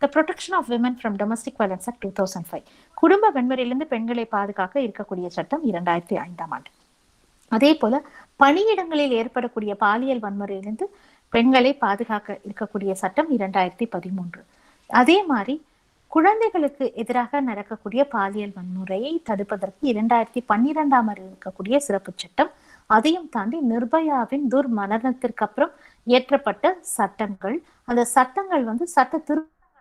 The Protection of Women from Domestic Violence Act 2005 குடும்ப வன்முறையிலிருந்து பெண்களை பாதுகாக்க இருக்கக்கூடிய சட்டம் 2005. அதே போல பணியிடங்களில் ஏற்படக்கூடிய பாலியல் வன்முறையிலிருந்து பெண்களை பாதுகாக்க இருக்கக்கூடிய சட்டம் 2013. அதே மாதிரி குழந்தைகளுக்கு எதிராக நடக்கக்கூடிய பாலியல் வன்முறையை தடுப்பதற்கு 2012 இருக்கக்கூடிய சிறப்பு சட்டம். அதையும் தாண்டி நிர்பயாவின் துர்மரணத்திற்கு அப்புறம் இயற்றப்பட்ட சட்டங்கள், அந்த சட்டங்கள் வந்து சட்ட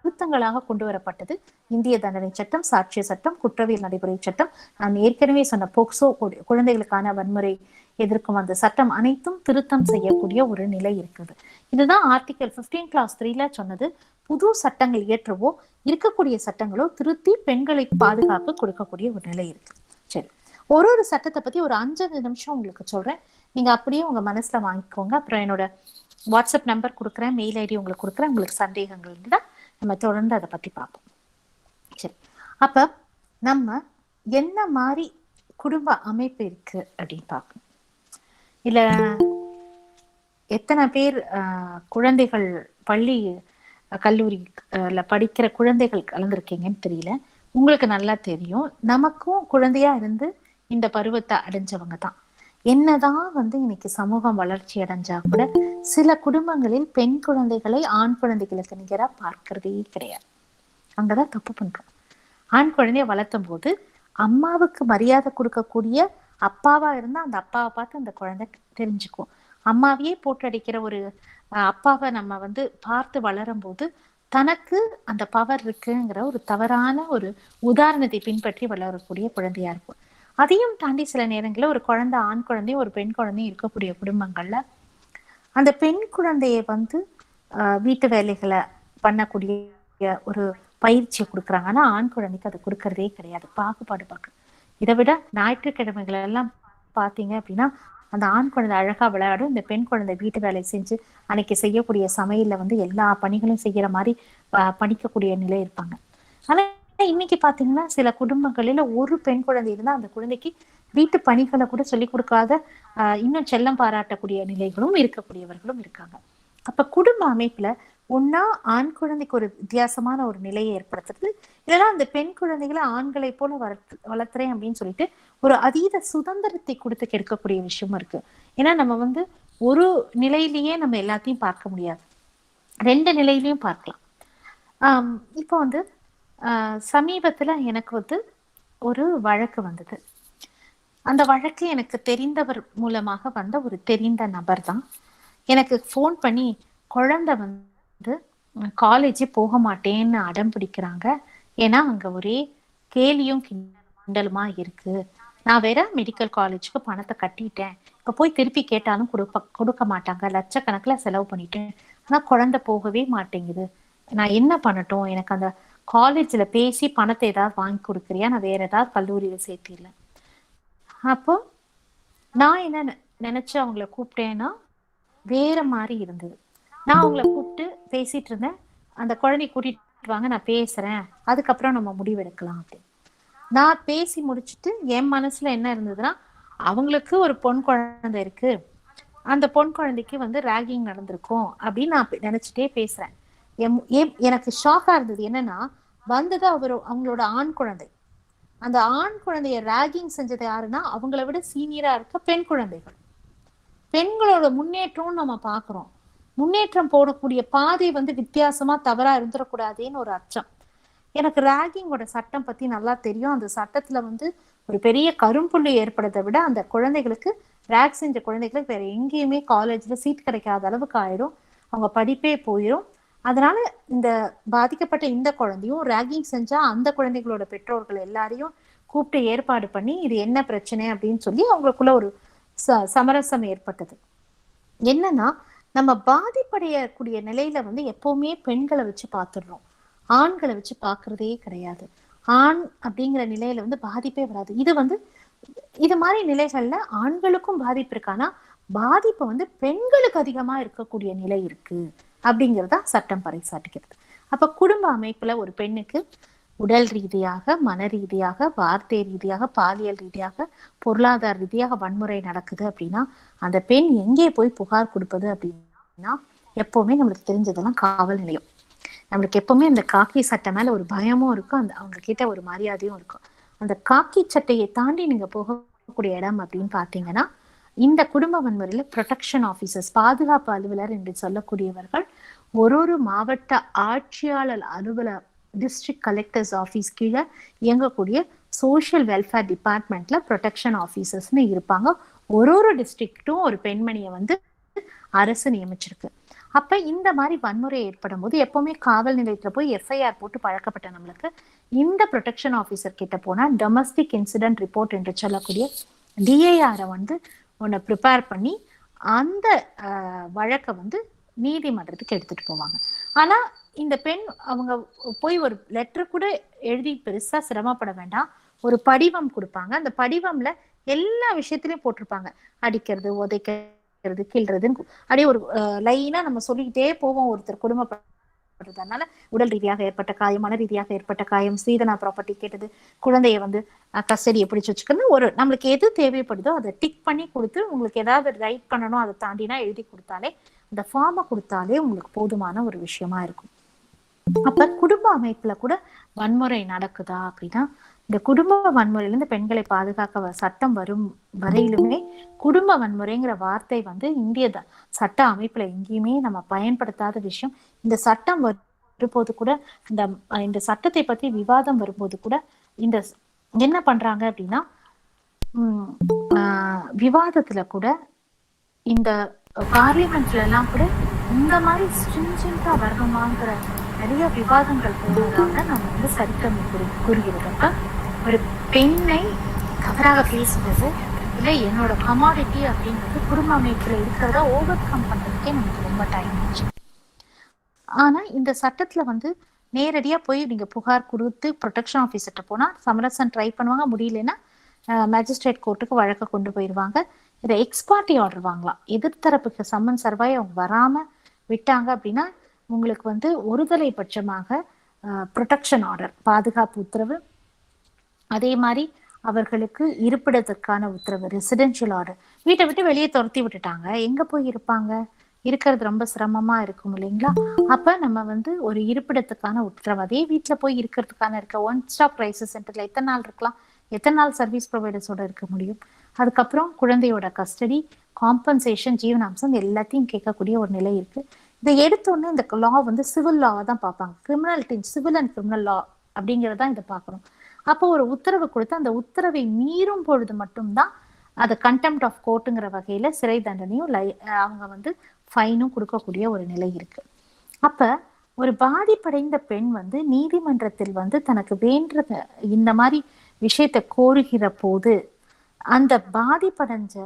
திருத்தங்களாக கொண்டு வரப்பட்டது. இந்திய தண்டனை சட்டம், சாட்சிய சட்டம், குற்றவியல் நடைமுறை சட்டம், நான் ஏற்கனவே சொன்ன போக்சோ குழந்தைகளுக்கான வன்முறை எதிர்க்கும் அந்த சட்டம் அனைத்தும் திருத்தம் செய்யக்கூடிய ஒரு நிலை இருக்குது. இதுதான் ஆர்டிகல் 15 clause 3 சொன்னது. புது சட்டங்கள் இயற்றவோ இருக்கக்கூடிய சட்டங்களோ திருத்தி பெண்களுக்கு பாதுகாப்பு கொடுக்கக்கூடிய ஒரு நிலை இருக்கு. சரி, ஒரு சட்டத்தை பத்தி ஒரு 5 நிமிஷம் உங்களுக்கு சொல்றேன், நீங்க அப்படியே உங்க மனசுல வாங்கிக்கோங்க. அப்புறம் என்னோட வாட்ஸ்அப் நம்பர் கொடுக்குறேன், மெயில் ஐடி உங்களுக்கு கொடுக்குறேன். உங்களுக்கு சந்தேகங்கள் இருந்தா நம்ம தொடர்ந்து அதை பத்தி பார்ப்போம். சரி, அப்ப நம்ம என்ன மாதிரி குடும்ப அமைப்பு இருக்கு அப்படின்னு பார்க்கணும். இல்ல எத்தனை பேர் குழந்தைகள் பள்ளி கல்லூரில படிக்கிற குழந்தைகள் கலந்துருக்கீங்கன்னு தெரியல. உங்களுக்கு நல்லா தெரியும், நமக்கும் குழந்தையா இருந்து இந்த பருவத்தை அடைஞ்சவங்க தான். என்னதான் வந்து இன்னைக்கு சமூகம் வளர்ச்சி அடைஞ்சா கூட சில குடும்பங்களில் பெண் குழந்தைகளை ஆண் குழந்தைகளுக்கு நிகரா பார்க்கறதே கிடையாது. அங்கதான் தப்பு பண்றோம். ஆண் குழந்தைய வளர்த்தும் போது அம்மாவுக்கு மரியாதை கொடுக்கக்கூடிய அப்பாவா இருந்தா அந்த அப்பாவை பார்த்து அந்த குழந்தை தெரிஞ்சுக்கும். அம்மாவையே போட்டு அடிக்கிற ஒரு அப்பாவை நம்ம வந்து பார்த்து வளரும் போது தனக்கு அந்த பவர் இருக்குங்கிற ஒரு தவறான ஒரு உதாரணத்தை பின்பற்றி வளரக்கூடிய குழந்தையா இருக்கும். அதையும் தாண்டி சில நேரங்களில் ஒரு குழந்தை, ஆண் குழந்தையும் ஒரு பெண் குழந்தையும் இருக்கக்கூடிய குடும்பங்கள்ல அந்த பெண் குழந்தைய வந்து வீட்டு வேலைகளை பண்ணக்கூடிய ஒரு பயிற்சியை கொடுக்குறாங்க. ஆனா ஆண் குழந்தைக்கு அது கொடுக்கறதே கிடையாது. பாகுபாடு பார்க்க. இதை விட ஞாயிற்றுக்கிழமைகள் எல்லாம் பார்த்தீங்க அப்படின்னா அந்த ஆண் குழந்தை அழகா விளையாடும், இந்த பெண் குழந்தை வீட்டு வேலை செஞ்சு அன்னைக்கு செய்யக்கூடிய சமையல்ல வந்து எல்லா பணிகளும் செய்யற மாதிரி பணிக்கக்கூடிய நிலை இருப்பாங்க. ஆனா இன்னைக்கு பாத்தீங்கன்னா சில குடும்பங்களில ஒரு பெண் குழந்தை இருந்தா அந்த குழந்தைக்கு வீட்டு பணிகளை கூட சொல்லிக் கொடுக்காத இன்னும் செல்லம் பாராட்டக்கூடிய நிலைகளும் இருக்கக்கூடியவர்களும் இருக்காங்க. அப்ப குடும்ப அமைப்புல ஒன்னா ஆண் குழந்தைக்கு ஒரு வித்தியாசமான ஒரு நிலையை ஏற்படுத்துறது, இல்லைன்னா அந்த பெண் குழந்தைகளை ஆண்களை போல வளர்த்துறேன் அப்படின்னு சொல்லிட்டு ஒரு அதீத சுதந்திரத்தை கொடுத்து கெடுக்கக்கூடிய விஷயமும் இருக்கு. ஏன்னா நம்ம வந்து ஒரு நிலையிலேயே நம்ம எல்லாத்தையும் பார்க்க முடியாது, ரெண்டு நிலையிலையும் பார்க்கலாம். இப்போ வந்து சமீபத்துல எனக்கு வந்து ஒரு வழக்கு வந்தது. அந்த வழக்கு எனக்கு தெரிந்தவர் மூலமாக வந்த ஒரு தெரிந்த நபர் தான் எனக்கு ஃபோன் பண்ணி குழந்தை வந்து காலேஜே போக மாட்டேன்னு அடம் பிடிக்கிறாங்க. ஏன்னா அங்க ஒரே கேலியும் கிண்டலுமா இருக்கு. நான் வேற மெடிக்கல் காலேஜுக்கு பணத்தை கட்டிட்டேன், இப்ப போய் திருப்பி கேட்டாலும் கொடுக்க மாட்டாங்க, லட்சக்கணக்கில் செலவு பண்ணிட்டேன், ஆனா குழந்தை போகவே மாட்டேங்குது, நான் என்ன பண்ணட்டும்? எனக்கு அந்த காலேஜ்ல பேசி பணத்தை ஏதாவது வாங்கி கொடுக்குறியா, நான் வேற ஏதாவது கல்லூரியில சேர்த்திடல. அப்போ நான் என்ன நினைச்சு அவங்கள கூப்பிட்டேன்னா வேற மாதிரி இருந்தது. நான் அவங்கள கூப்பிட்டு பேசிட்டு இருந்தேன், அந்த குழந்தைய கூட்டிட்டு வாங்க நான் பேசுறேன், அதுக்கப்புறம் நம்ம முடிவெடுக்கலாம் அப்படின்னு. நான் பேசி முடிச்சுட்டு என் மனசுல என்ன இருந்ததுன்னா, அவங்களுக்கு ஒரு பொன் குழந்தை இருக்கு, அந்த பொன் குழந்தைக்கு வந்து ராகிங் நடந்திருக்கும் அப்படின்னு நான் நினைச்சிட்டே பேசுறேன். எனக்கு ஷாக்கா இருந்தது என்னன்னா, வந்தது அவங்களோட ஆண் குழந்தை. அந்த ஆண் குழந்தைய ராகிங் செஞ்சது யாருன்னா அவங்கள விட சீனியரா இருக்க பெண் குழந்தைகள். பெண்களோட முன்னேற்றம் நம்ம பாக்குறோம், முன்னேற்றம் போடக்கூடிய பாதை வந்து வித்தியாசமா தவறா இருந்துடக்கூடாதுன்னு ஒரு அச்சம். எனக்கு ராகிங்கோட சட்டம் பத்தி நல்லா தெரியும். அந்த சட்டத்துல வந்து ஒரு பெரிய கரும்புள்ளி ஏற்படுறதை விட அந்த குழந்தைகளுக்கு ராக் செஞ்ச குழந்தைகளுக்கு வேற எங்கேயுமே காலேஜ்ல சீட் கிடைக்காத அளவுக்கு ஆயிடும், அவங்க படிப்பே போயிடும். அதனால இந்த பாதிக்கப்பட்ட இந்த குழந்தையும் ராகிங் செஞ்சா அந்த குழந்தைகளோட பெற்றோர்கள் எல்லாரையும் கூப்பிட்டு ஏற்பாடு பண்ணி இது என்ன பிரச்சனை அப்படின்னு சொல்லி அவங்களுக்குள்ள ஒரு சமரசம் ஏற்பட்டது. என்னன்னா, நம்ம பாதிப்படையக்கூடிய நிலையில வந்து எப்பவுமே பெண்களை வச்சு பார்த்துடுறோம், ஆண்களை வச்சு பார்க்கறதே கிடையாது. ஆண் அப்படிங்கிற நிலையில வந்து பாதிப்பே வராது. இது வந்து இது மாதிரி நிலைகள்ல ஆண்களுக்கும் பாதிப்பு இருக்கானா, பாதிப்பு வந்து பெண்களுக்கு அதிகமா இருக்கக்கூடிய நிலை இருக்கு அப்படிங்கிறதா சட்டம் பறைசாட்டுகிறது. அப்ப குடும்ப அமைப்புல ஒரு பெண்ணுக்கு உடல் ரீதியாக, மன ரீதியாக, வார்த்தை ரீதியாக, பாலியல் ரீதியாக, பொருளாதார ரீதியாக வன்முறை நடக்குது அப்படின்னா அந்த பெண் எங்கே போய் புகார் கொடுப்பது அப்படின்னா, எப்பவுமே நம்மளுக்கு தெரிஞ்சதெல்லாம் காவல் நிலையம். நம்மளுக்கு எப்பவுமே இந்த காக்கி சட்டை மேல ஒரு பயமும் இருக்கும், அந்த அவங்க கிட்ட ஒரு மரியாதையும் இருக்கும். அந்த காக்கி சட்டையை தாண்டி நீங்க போகக்கூடிய இடம் அப்படின்னு பாத்தீங்கன்னா இந்த குடும்ப வன்முறையில ப்ரொடெக்ஷன் ஆபீசர்ஸ், பாதுகாப்பு அலுவலர் என்று சொல்லக்கூடியவர்கள் ஒரு மாவட்ட ஆட்சியாளர் அலுவலர், டிஸ்ட்ரிக்ட் கலெக்டர்ஸ் ஆபீஸ் கீழே இயங்கக்கூடிய சோசியல் வெல்ஃபேர் டிபார்ட்மெண்ட்ல ப்ரொடெக்ஷன் ஆபீசர்ஸ்னு இருப்பாங்க. ஒரு டிஸ்ட்ரிக்டும் ஒரு பெண்மணியை வந்து அரசு நியமிச்சிருக்கு. அப்ப இந்த மாதிரி வன்முறை ஏற்படும் போது எப்பவுமே காவல் நிலையத்துல போய் எஃப்ஐஆர் போட்டு பழக்கப்பட்ட நம்மளுக்கு இந்த ப்ரொடெக்ஷன் ஆபீசர் கிட்ட போனா டொமஸ்டிக் இன்சிடென்ட் ரிப்போர்ட் என்று சொல்லக்கூடிய டிஐஆரை வந்து ஒன்னை ப்ரிப்பேர் பண்ணி அந்த வழக்கை வந்து நீதிமன்றத்துக்கு எடுத்துட்டு போவாங்க. ஆனா இந்த பெண் அவங்க போய் ஒரு லெட்டர் கூட எழுதி பெருசா சிரமப்பட வேண்டாம், ஒரு படிவம் கொடுப்பாங்க. அந்த படிவம்ல எல்லா விஷயத்திலயும் போட்டிருப்பாங்க, அடிக்கிறது, உதைக்கிறது, கிள்றதுன்னு அப்படியே ஒரு லைனா நம்ம சொல்லிக்கிட்டே போவோம். ஒருத்தர் குடும்பப்படுறதுனால உடல் ரீதியாக ஏற்பட்ட காயம், மன ரீதியாக ஏற்பட்ட காயம், சீதனா ப்ராப்பர்ட்டி கேட்டது, குழந்தைய வந்து கஸ்டடியை பிடிச்சு வச்சுக்கிறது, ஒரு நம்மளுக்கு எது தேவைப்படுதோ அதை டிக் பண்ணி கொடுத்து உங்களுக்கு ஏதாவது ரைட் பண்ணணும் அதை தாண்டினா எழுதி கொடுத்தாலே, அந்த ஃபார்மை கொடுத்தாலே உங்களுக்கு போதுமான ஒரு விஷயமா இருக்கும். அப்ப குடும்ப அமைப்புல கூட வன்முறை நடக்குதா அப்படின்னா, இந்த குடும்ப வன்முறையிலிருந்து பெண்களை பாதுகாக்க சட்டம் வரும் வரையிலுமே குடும்ப வன்முறைங்கிற வார்த்தை வந்து இந்திய சட்ட அமைப்புல எங்கேயுமே நம்ம பயன்படுத்தாத விஷயம். இந்த சட்டம் வரும்போது கூட இந்த சட்டத்தை பத்தி விவாதம் வரும்போது கூட இந்த என்ன பண்றாங்க அப்படின்னா, விவாதத்துல கூட இந்த பார்லிமெண்ட்ல எல்லாம் கூட இந்த மாதிரி ஸ்ட்ரிஞ்சென்ட்டா வரணுமாங்கிற நிறைய விவாதங்கள் போனதாக நம்ம வந்து சரித்திரம் கூறுகிறது. அப்ப ஒரு பெண்ணை தவறாக பேசுறது இல்லை என்னோட கமாடிட்டி அப்படிங்கிறது குடும்ப அமைப்புல இருக்கிறத ஓவர் கம் பண்றதுக்கே நமக்கு ரொம்ப டைம் ஆச்சு. ஆனா இந்த சட்டத்துல வந்து நேரடியா போய் நீங்க புகார் கொடுத்து ப்ரொடெக்ஷன் ஆஃபீஸர்கிட்ட போனா சமரசம் ட்ரை பண்ணுவாங்க, முடியலன்னா மேஜிஸ்ட்ரேட் கோர்ட்டுக்கு வழக்க கொண்டு போயிடுவாங்க. இதை எக்ஸ்பார்ட்டி ஆர்டர் வாங்கலாம். எதிர்த்தரப்புக்கு சம்மன் சர்வாய் அவங்க வராம விட்டாங்க அப்படின்னா உங்களுக்கு வந்து ஒருதலை பட்சமாக ப்ரொடெக்ஷன் ஆர்டர், பாதுகாப்பு உத்தரவு, அதே மாதிரி அவர்களுக்கு இருப்பிடத்திற்கான உத்தரவு, ரெசிடென்ஷியல் ஆர்டர். வீட்டை விட்டு வெளியே துரத்தி விட்டுட்டாங்க, எங்க போய் இருப்பாங்க? இருக்கிறது ரொம்ப சிரமமா இருக்கும் இல்லைங்களா? அப்ப நம்ம வந்து ஒரு இருப்பிடத்துக்கான உத்தரவு, அதே வீட்டுல போய் இருக்கிறதுக்கான ஒன் ஸ்டாப் கிரைசிஸ் சென்டர்ல எத்தனை நாள் இருக்கலாம், எத்தனை நாள் சர்வீஸ் ப்ரொவைடர்ஸோட இருக்க முடியும்? அதுக்கப்புறம் குழந்தையோட கஸ்டடி, காம்பன்சேஷன், ஜீவனாம்சம் எல்லாத்தையும் கேட்கக்கூடிய ஒரு நிலை இருக்கு. இதை எடுத்தோடனே இந்த லா வந்து சிவில் லாவை தான் பார்ப்பாங்க. கிரிமினாலிட்டி, சிவில் அண்ட் கிரிமினல் லா அப்படிங்கிறதான் இதை பார்க்கணும். அப்போ ஒரு உத்தரவு கொடுத்து அந்த உத்தரவை மீறும் பொழுது மட்டும்தான் அது கண்டெம்ட் ஆஃப் கோர்ட்டுங்கிற வகையில சிறை தண்டனையும் அவங்க வந்து ஃபைனும் கொடுக்கக்கூடிய ஒரு நிலை இருக்கு. அப்ப ஒரு பாதிப்படைந்த பெண் வந்து நீதிமன்றத்தில் வந்து தனக்கு வேண்டத இந்த மாதிரி விஷயத்த கோருகிற போது அந்த பாதிப்படைஞ்ச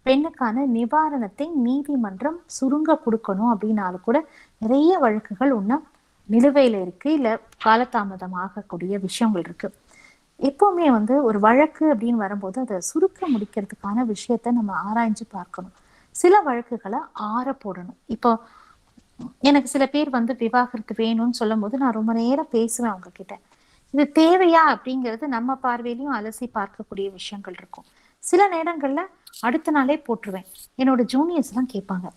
பெண்ணுக்கான நிவாரணத்தை நீதிமன்றம் சுருங்க கொடுக்கணும் அப்படின்னாலும் கூட நிறைய வழக்குகள் இன்னும் நிலுவையில இருக்கு, இல்ல காலதாமதம் ஆகக்கூடிய விஷயங்கள் இருக்கு. எப்பவுமே வந்து ஒரு வழக்கு அப்படின்னு வரும்போது அதை சுருக்க முடிக்கிறதுக்கான விஷயத்த நம்ம ஆராய்ஞ்சு பார்க்கணும். சில வழக்குகளை ஆற போடணும். இப்போ எனக்கு சில பேர் வந்து விவாகரத்து வேணும்னு சொல்லும் போது நான் ரொம்ப நேரம் பேசுவேன் அவங்க கிட்ட. இது தேவையா அப்படிங்கிறது நம்ம பார்வையிலையும் அலசி பார்க்கக்கூடிய விஷயங்கள் இருக்கும். சில நேரங்கள்ல அடுத்த நாளே போட்டுருவேன். என்னோட ஜூனியர்ஸ் எல்லாம் கேட்பாங்க,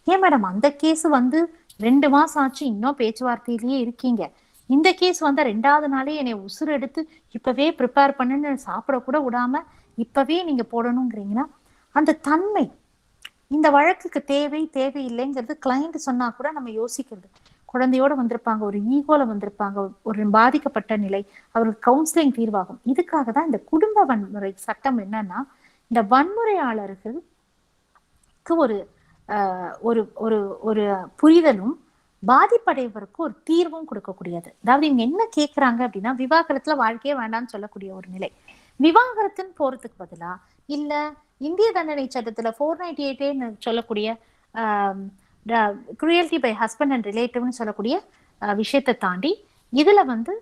ஏன் மேடம் அந்த கேஸ் வந்து 2 மாசம் ஆச்சு இன்னும் பேச்சுவார்த்தையிலேயே இருக்கீங்க, இந்த கேஸ் வந்தா 2வது நாளே என்னை உசுறு எடுத்து இப்பவே ப்ரிப்பேர் பண்ணுன்னு சாப்பிட கூட விடாம இப்பவே நீங்க போடணுங்கிறீங்கன்னா அந்த தன்மை இந்த வழக்குக்கு தேவையில்லைங்கிறது கிளைண்ட் சொன்னா கூட நம்ம யோசிக்கிறது. குழந்தையோட வந்திருப்பாங்க, ஒரு ஈகோல வந்திருப்பாங்க, ஒரு பாதிக்கப்பட்ட நிலை, அவருக்கு கவுன்சிலிங் தீர்வாகும். இதுக்காக தான் இந்த குடும்ப வன்முறை சட்டம் என்னன்னா, இந்த வன்முறையாளர்களுக்கு ஒரு ஒரு ஒரு ஒரு புரிதலும் பாதிப்படைவருக்கு ஒரு தீர்வும் கொடுக்கக்கூடியது. அதாவது இவங்க என்ன கேட்கறாங்க அப்படின்னா, விவாகரத்துல வாழ்க்கையே வேண்டாம்னு சொல்லக்கூடிய ஒரு நிலை. விவாகரத்துன்னு போறதுக்கு பதிலா இல்ல இந்திய தண்டனை சட்டத்துல 498 சொல்லக்கூடிய குரியல்டி பை ஹஸ்பண்ட் அண்ட் ரிலேட்டிவ்னு சொல்லக்கூடிய விஷயத்தை தாண்டி இதுல வந்து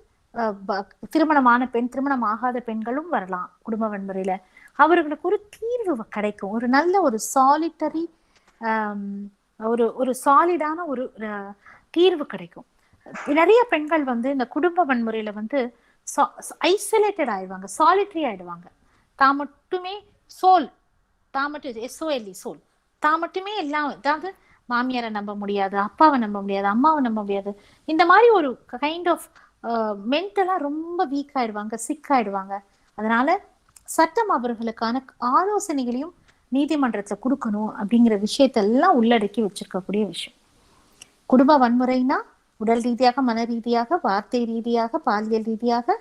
திருமணமான பெண், திருமணம் ஆகாத பெண்களும் வரலாம் குடும்ப வன்முறையில. அவர்களுக்கு ஒரு தீர்வு கிடைக்கும், ஒரு நல்ல ஒரு சாலிட்டரி ஒரு சாலிடான ஒரு தீர்வு கிடைக்கும். நிறைய பெண்கள் வந்து இந்த குடும்ப வன்முறையில வந்து ஐசோலேட்டட் ஆயிடுவாங்க, சாலிட்டரி ஆயிடுவாங்க. தான் மட்டுமே சோல், தான் மட்டும் SOLE சோல், தான் மட்டுமே எல்லாம். அதாவது மாமியாரை நம்ப முடியாது, அப்பாவை நம்ப முடியாது, அம்மாவை நம்ப முடியாது. இந்த மாதிரி ஒரு கைண்ட் ஆஃப் மென்டலா ரொம்ப வீக் ஆயிடுவாங்க, சிக் ஆயிடுவாங்க. அதனால சட்டம் அவர்களுக்கான ஆலோசனைகளையும் நீதிமன்றத்துல கொடுக்கணும் அப்படிங்கிற விஷயத்தெல்லாம் உள்ளடக்கி வச்சிருக்கக்கூடிய விஷயம். குடும்ப வன்முறைனா உடல் ரீதியாக, மன ரீதியாக, வார்த்தை ரீதியாக, பாலியல் ரீதியாக,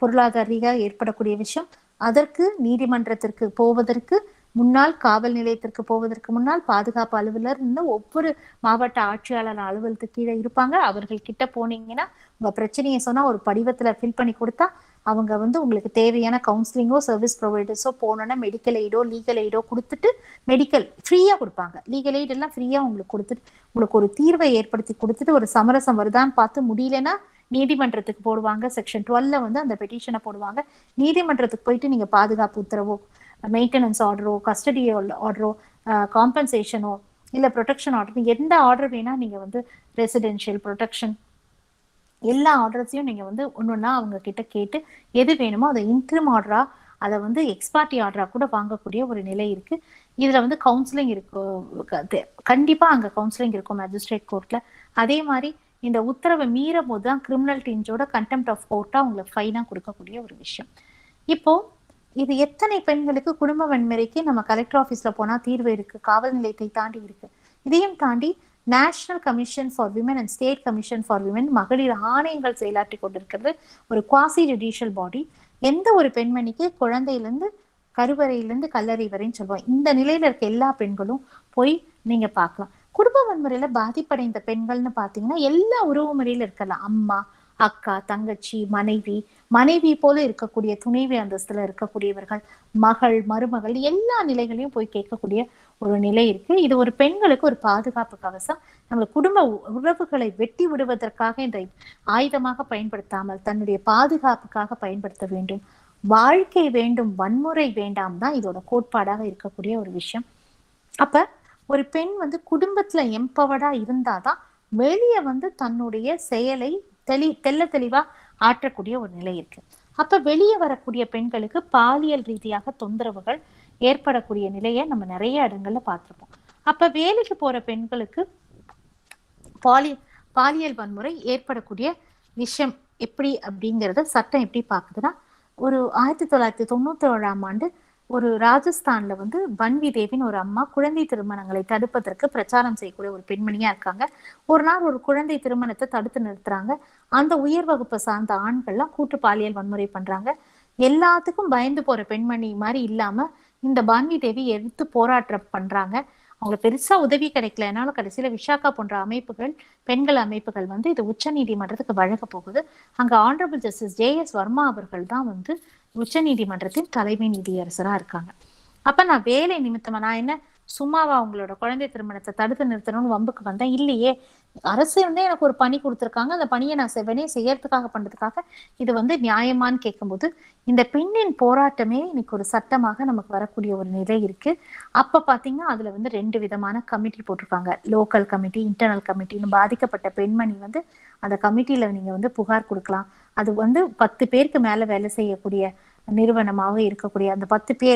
பொருளாதார ரீதியாக ஏற்படக்கூடிய விஷயம். அதற்கு நீதிமன்றத்திற்கு போவதற்கு முன்னால், காவல் நிலையத்திற்கு போவதற்கு முன்னால் பாதுகாப்பு அலுவலர் ஒவ்வொரு மாவட்ட ஆட்சியாளர் அலுவலகத்துக்கு கீழே இருப்பாங்க. அவர்கள் கிட்ட போனீங்கன்னா உங்க பிரச்சனையை சொன்னா ஒரு படிவத்துல ஃபில் பண்ணி கொடுத்தா அவங்க வந்து உங்களுக்கு தேவையான கவுன்சிலிங்கோ சர்வீஸ் ப்ரொவைடர்ஸோ போனோன்னா மெடிக்கல் எய்டோ லீகல் எய்டோ கொடுத்துட்டு, மெடிக்கல் ஃப்ரீயா கொடுப்பாங்க, லீகல் எய்ட் எல்லாம் ஃப்ரீயா உங்களுக்கு கொடுத்துட்டு உங்களுக்கு ஒரு தீர்வை ஏற்படுத்தி கொடுத்துட்டு ஒரு சமரசம் வருதான்னு பார்த்து முடியலன்னா நீதிமன்றத்துக்கு போடுவாங்க. செக்ஷன் 12 வந்து அந்த பெட்டிஷனை போடுவாங்க. நீதிமன்றத்துக்கு போயிட்டு நீங்க பாதுகாப்பு உத்தரவோ, மெயின்டெனன்ஸ் ஆர்டரோ, கஸ்டடி ஆர்டரோ, காம்பன்சேஷனோ இல்ல ப்ரொடெக்ஷன் ஆர்டர், எந்த ஆர்டர் வேணா நீங்க வந்து ரெசிடென்ஷியல் ப்ரொடெக்ஷன் எல்லா ஆர்டர்ஸையும் நீங்க வந்து ஒன்னொன்னா அவங்க கிட்ட கேட்டு எது வேணுமோ அதை இன்ட்ரிம் ஆர்டரா, அதை வந்து எக்ஸ்பார்ட்டி ஆர்டரா கூட வாங்கக்கூடிய ஒரு நிலை இருக்கு. இதுல வந்து கவுன்சிலிங் இருக்கும், கண்டிப்பா அங்க கவுன்சிலிங் இருக்கும் மேஜிஸ்ட்ரேட் கோர்ட்ல. அதே மாதிரி இந்த உத்தரவை மீறும் போதுதான் கிரிமினல் டீஞ்சோட கண்டெம்ட் ஆஃப் கோர்ட்டா உங்களுக்கு ஃபைனா கொடுக்கக்கூடிய ஒரு விஷயம். இப்போ இது எத்தனை பெண்களுக்கு குடும்ப வன்முறைக்கு நம்ம கலெக்டர் ஆஃபீஸ்ல போனா தீர்வு இருக்கு, காவல் நிலையத்தை தாண்டி இருக்கு. இதையும் தாண்டி national commission for women and state commission for women மகளிர் ஆணையங்கள் செயலாற்றி கொண்டிருக்கிறது ஒரு குவாசி ஜுடிஷியல் பாடி. எந்த ஒரு பெண்மணிக்கு குழந்தையிலிருந்து கருவறையிலிருந்து கல்லறை வரைன்னு சொல்லுவோம், இந்த நிலையில இருக்க எல்லா பெண்களும் போய் நீங்க பார்க்கலாம். குடும்ப வன்முறையில பாதிப்படைந்த பெண்கள்னு பாத்தீங்கன்னா எல்லா உறவு முறையில இருக்கலாம். அம்மா, அக்கா, தங்கச்சி, மனைவி, மனைவி போல இருக்கக்கூடிய துணைவி அந்தஸ்துல இருக்கக்கூடியவர்கள், மகள், மருமகள், எல்லா நிலைகளையும் போய் கேட்கக்கூடிய ஒரு நிலை இருக்கு. இது ஒரு பெண்களுக்கு ஒரு பாதுகாப்பு கவசம். நம்ம குடும்ப உறவுகளை வெட்டி விடுவதற்காக இந்த ஆயுதமாக பயன்படுத்தாமல் தன்னுடைய பாதுகாப்புக்காக பயன்படுத்த வேண்டும். வாழ்க்கை வேண்டும், வன்முறை வேண்டாம் தான் இதோட கோட்பாடாக இருக்கக்கூடிய ஒரு விஷயம். அப்ப ஒரு பெண் வந்து குடும்பத்துல எம்பவர்டா இருந்தாதான் வெளியே வந்து தன்னுடைய செயலை தெள்ள தெளிவா ஆற்றக்கூடிய ஒரு நிலை இருக்கு. அப்ப வெளியே வரக்கூடிய பெண்களுக்கு பாலியல் ரீதியாக தொந்தரவுகள் ஏற்படக்கூடிய நிலையை நம்ம நிறைய இடங்கள்ல பார்த்திருப்போம். அப்ப வேலைக்கு போற பெண்களுக்கு பாலியல் வன்முறை ஏற்படக்கூடிய விஷயம் எப்படி அப்படிங்கறத சட்டம் எப்படி பாக்குதுன்னா, ஒரு 1997 ஒரு ராஜஸ்தான்ல வந்து பன்வி தேவின்னு ஒரு அம்மா குழந்தை திருமணங்களை தடுப்பதற்கு பிரச்சாரம் செய்யக்கூடிய ஒரு பெண்மணியா இருக்காங்க. ஒரு நாள் ஒரு குழந்தை திருமணத்தை தடுத்து நிறுத்துறாங்க. அந்த உயர் வகுப்பை சார்ந்த ஆண்கள்லாம் கூட்டு பாலியல் வன்முறை பண்றாங்க. எல்லாத்துக்கும் பயந்து போற பெண்மணி மாதிரி இல்லாம இந்த பான்வி தேவி எடுத்து போராட்டம் பண்றாங்க. அவங்களுக்கு பெருசா உதவி கிடைக்கலனாலும் கடைசியில விஷாகா போன்ற அமைப்புகள், பெண்கள் அமைப்புகள் வந்து இது உச்ச நீதிமன்றத்துக்கு வழங்க போகுது. அங்க ஆனரபிள் ஜஸ்டிஸ் ஜே.எஸ். வர்மா அவர்கள் தான் வந்து உச்ச நீதிமன்றத்தின் தலைமை நீதியரசரா இருக்காங்க. அப்ப நான் வேலை நிமித்தமா நான் என்ன சும்மாவா அவங்களோட குழந்தை திருமணத்தை தடுத்து நிறுத்தணும்னு வம்புக்கு வந்தேன் இல்லையே. அரசு வந்து எனக்கு ஒரு பணி கொடுத்துருக்காங்க. அந்த பணியை நான் செவனே செய்யறதுக்காக பண்றதுக்காக இது வந்து நியாயமான்னு கேட்கும்போது இந்த பெண்ணின் போராட்டமே இன்னைக்கு ஒரு சட்டமாக நமக்கு வரக்கூடிய ஒரு நிலை இருக்கு. அப்ப பாத்தீங்கன்னா அதுல வந்து 2 விதமான கமிட்டி போட்டிருக்காங்க. லோக்கல் கமிட்டி, இன்டர்னல் கமிட்டின்னு. பாதிக்கப்பட்ட பெண்மணி வந்து அந்த கமிட்டியில நீங்க வந்து புகார் கொடுக்கலாம். அது வந்து 10 பேருக்கு மேல வேலை செய்யக்கூடிய நிறுவனமாக இருக்கக்கூடிய அந்த 10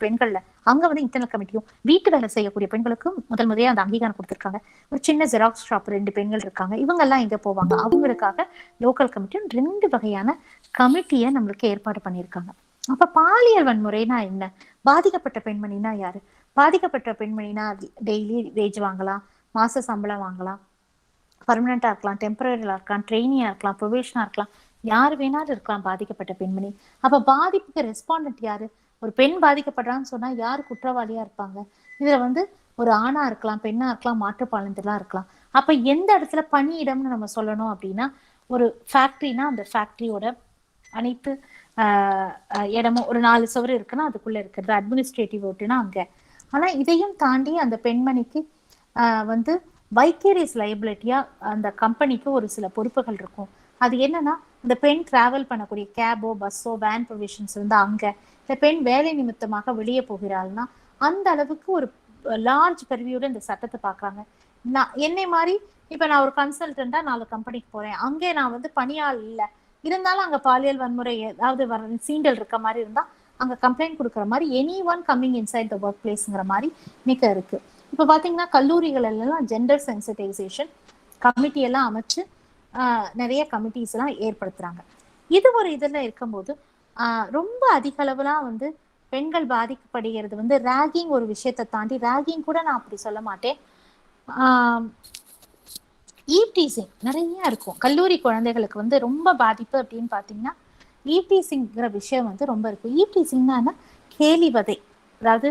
பெண்கள்ல அங்க வந்து இன்டர்னல் கமிட்டியும், வீட்டு வேலை செய்யக்கூடிய பெண்களுக்கும் முதலே அந்த அங்கீகாரம் கொடுத்திருக்காங்க. ஒரு சின்ன ஜெராக்ஸ் ஷாப் 2 பெண்கள் இருக்காங்க. இவங்க எல்லாம் எங்க போவாங்க? அவங்களுக்காக லோக்கல் கமிட்டியும் 2 வகையான கமிட்டியை நம்மளுக்கு ஏற்பாடு பண்ணியிருக்காங்க. அப்ப பாலியல் வன்முறைனா என்ன? பாதிக்கப்பட்ட பெண்மணினா யாரு? பாதிக்கப்பட்ட பெண்மணினா டெய்லி வேஜ் வாங்கலாம், மாச சம்பளம் வாங்கலாம், பர்மனண்டா இருக்கலாம், டெம்பரரியா இருக்கலாம், ட்ரெயினியா இருக்கலாம், ப்ரொபேஷனா இருக்கலாம், யார் வேணாலும் இருக்கலாம் பாதிக்கப்பட்ட பெண்மணி. அப்ப பாதிப்புக்கு ரெஸ்பாண்டன்ட் யாரு? ஒரு பெண் பாதிக்கப்படுறான்னு சொன்னா யாரு குற்றவாளியா இருப்பாங்க? இதுல வந்து ஒரு ஆணா இருக்கலாம், பெண்ணா இருக்கலாம், மாற்றுப்பாலந்தெல்லாம் இருக்கலாம். அப்ப எந்த இடத்துல பணியிடம்னு நம்ம சொல்லணும் அப்படின்னா, ஒரு ஃபேக்டரினா அந்த ஃபேக்டரியோட அனைத்து இடமும் ஒரு 4 சுவர் இருக்குன்னா அதுக்குள்ள இருக்கிறது. அட்மினிஸ்ட்ரேட்டிவ் ஓட்டுனா அங்க. ஆனா இதையும் தாண்டி அந்த பெண்மணிக்கு வந்து வைக்கேரியஸ் லைபிலிட்டியா அந்த கம்பெனிக்கு ஒரு சில பொறுப்புகள் இருக்கும். அது என்னன்னா, இந்த பெண் டிராவல் பண்ணக்கூடிய கேபோ, பஸ்ஸோ, வேன் ப்ரொவிஷன்ஸ் இருந்தா அங்க, இந்த பெண் வேலை நிமித்தமாக வெளியே போகிறாள்னா அந்த அளவுக்கு ஒரு லார்ஜ் கருவியோட இந்த சட்டத்தை பாக்குறாங்க. நான் என்னை மாதிரி இப்ப நான் ஒரு கன்சல்டண்டா 4 கம்பெனிக்கு போறேன். அங்கே நான் வந்து பணியாள் இல்லை இருந்தாலும் அங்க பாலியல் வன்முறை ஏதாவது சீண்டல் இருக்க மாதிரி இருந்தா அங்க கம்ப்ளைண்ட் கொடுக்குற மாதிரி anyone coming inside the work பிளேஸ்ங்கிற மாதிரி மிக இருக்கு. இப்ப பாத்தீங்கன்னா கல்லூரிகள் எல்லாம் ஜெண்டர் சென்சிட்டைசேஷன் கமிட்டி எல்லாம் அமைச்சு நிறைய கமிட்டிஸ் எல்லாம் ஏற்படுத்துறாங்க. இது ஒரு இதுல இருக்கும்போது ரொம்ப அதிக அளவுலாம் வந்து பெண்கள் பாதிக்கப்படுகிறது வந்து ரேகிங் ஒரு விஷயத்தை தாண்டி, ரேகிங் கூட நான் அப்படி சொல்ல மாட்டேன், ஈவ்டீசிங் நிறைய இருக்கும். கல்லூரி குழந்தைகளுக்கு வந்து ரொம்ப பாதிப்பு அப்படின்னு பாத்தீங்கன்னா ஈவ்டீசிங்கிற விஷயம் வந்து ரொம்ப இருக்கும். ஈவ்டீசிங்னா கேலி வதை, அதாவது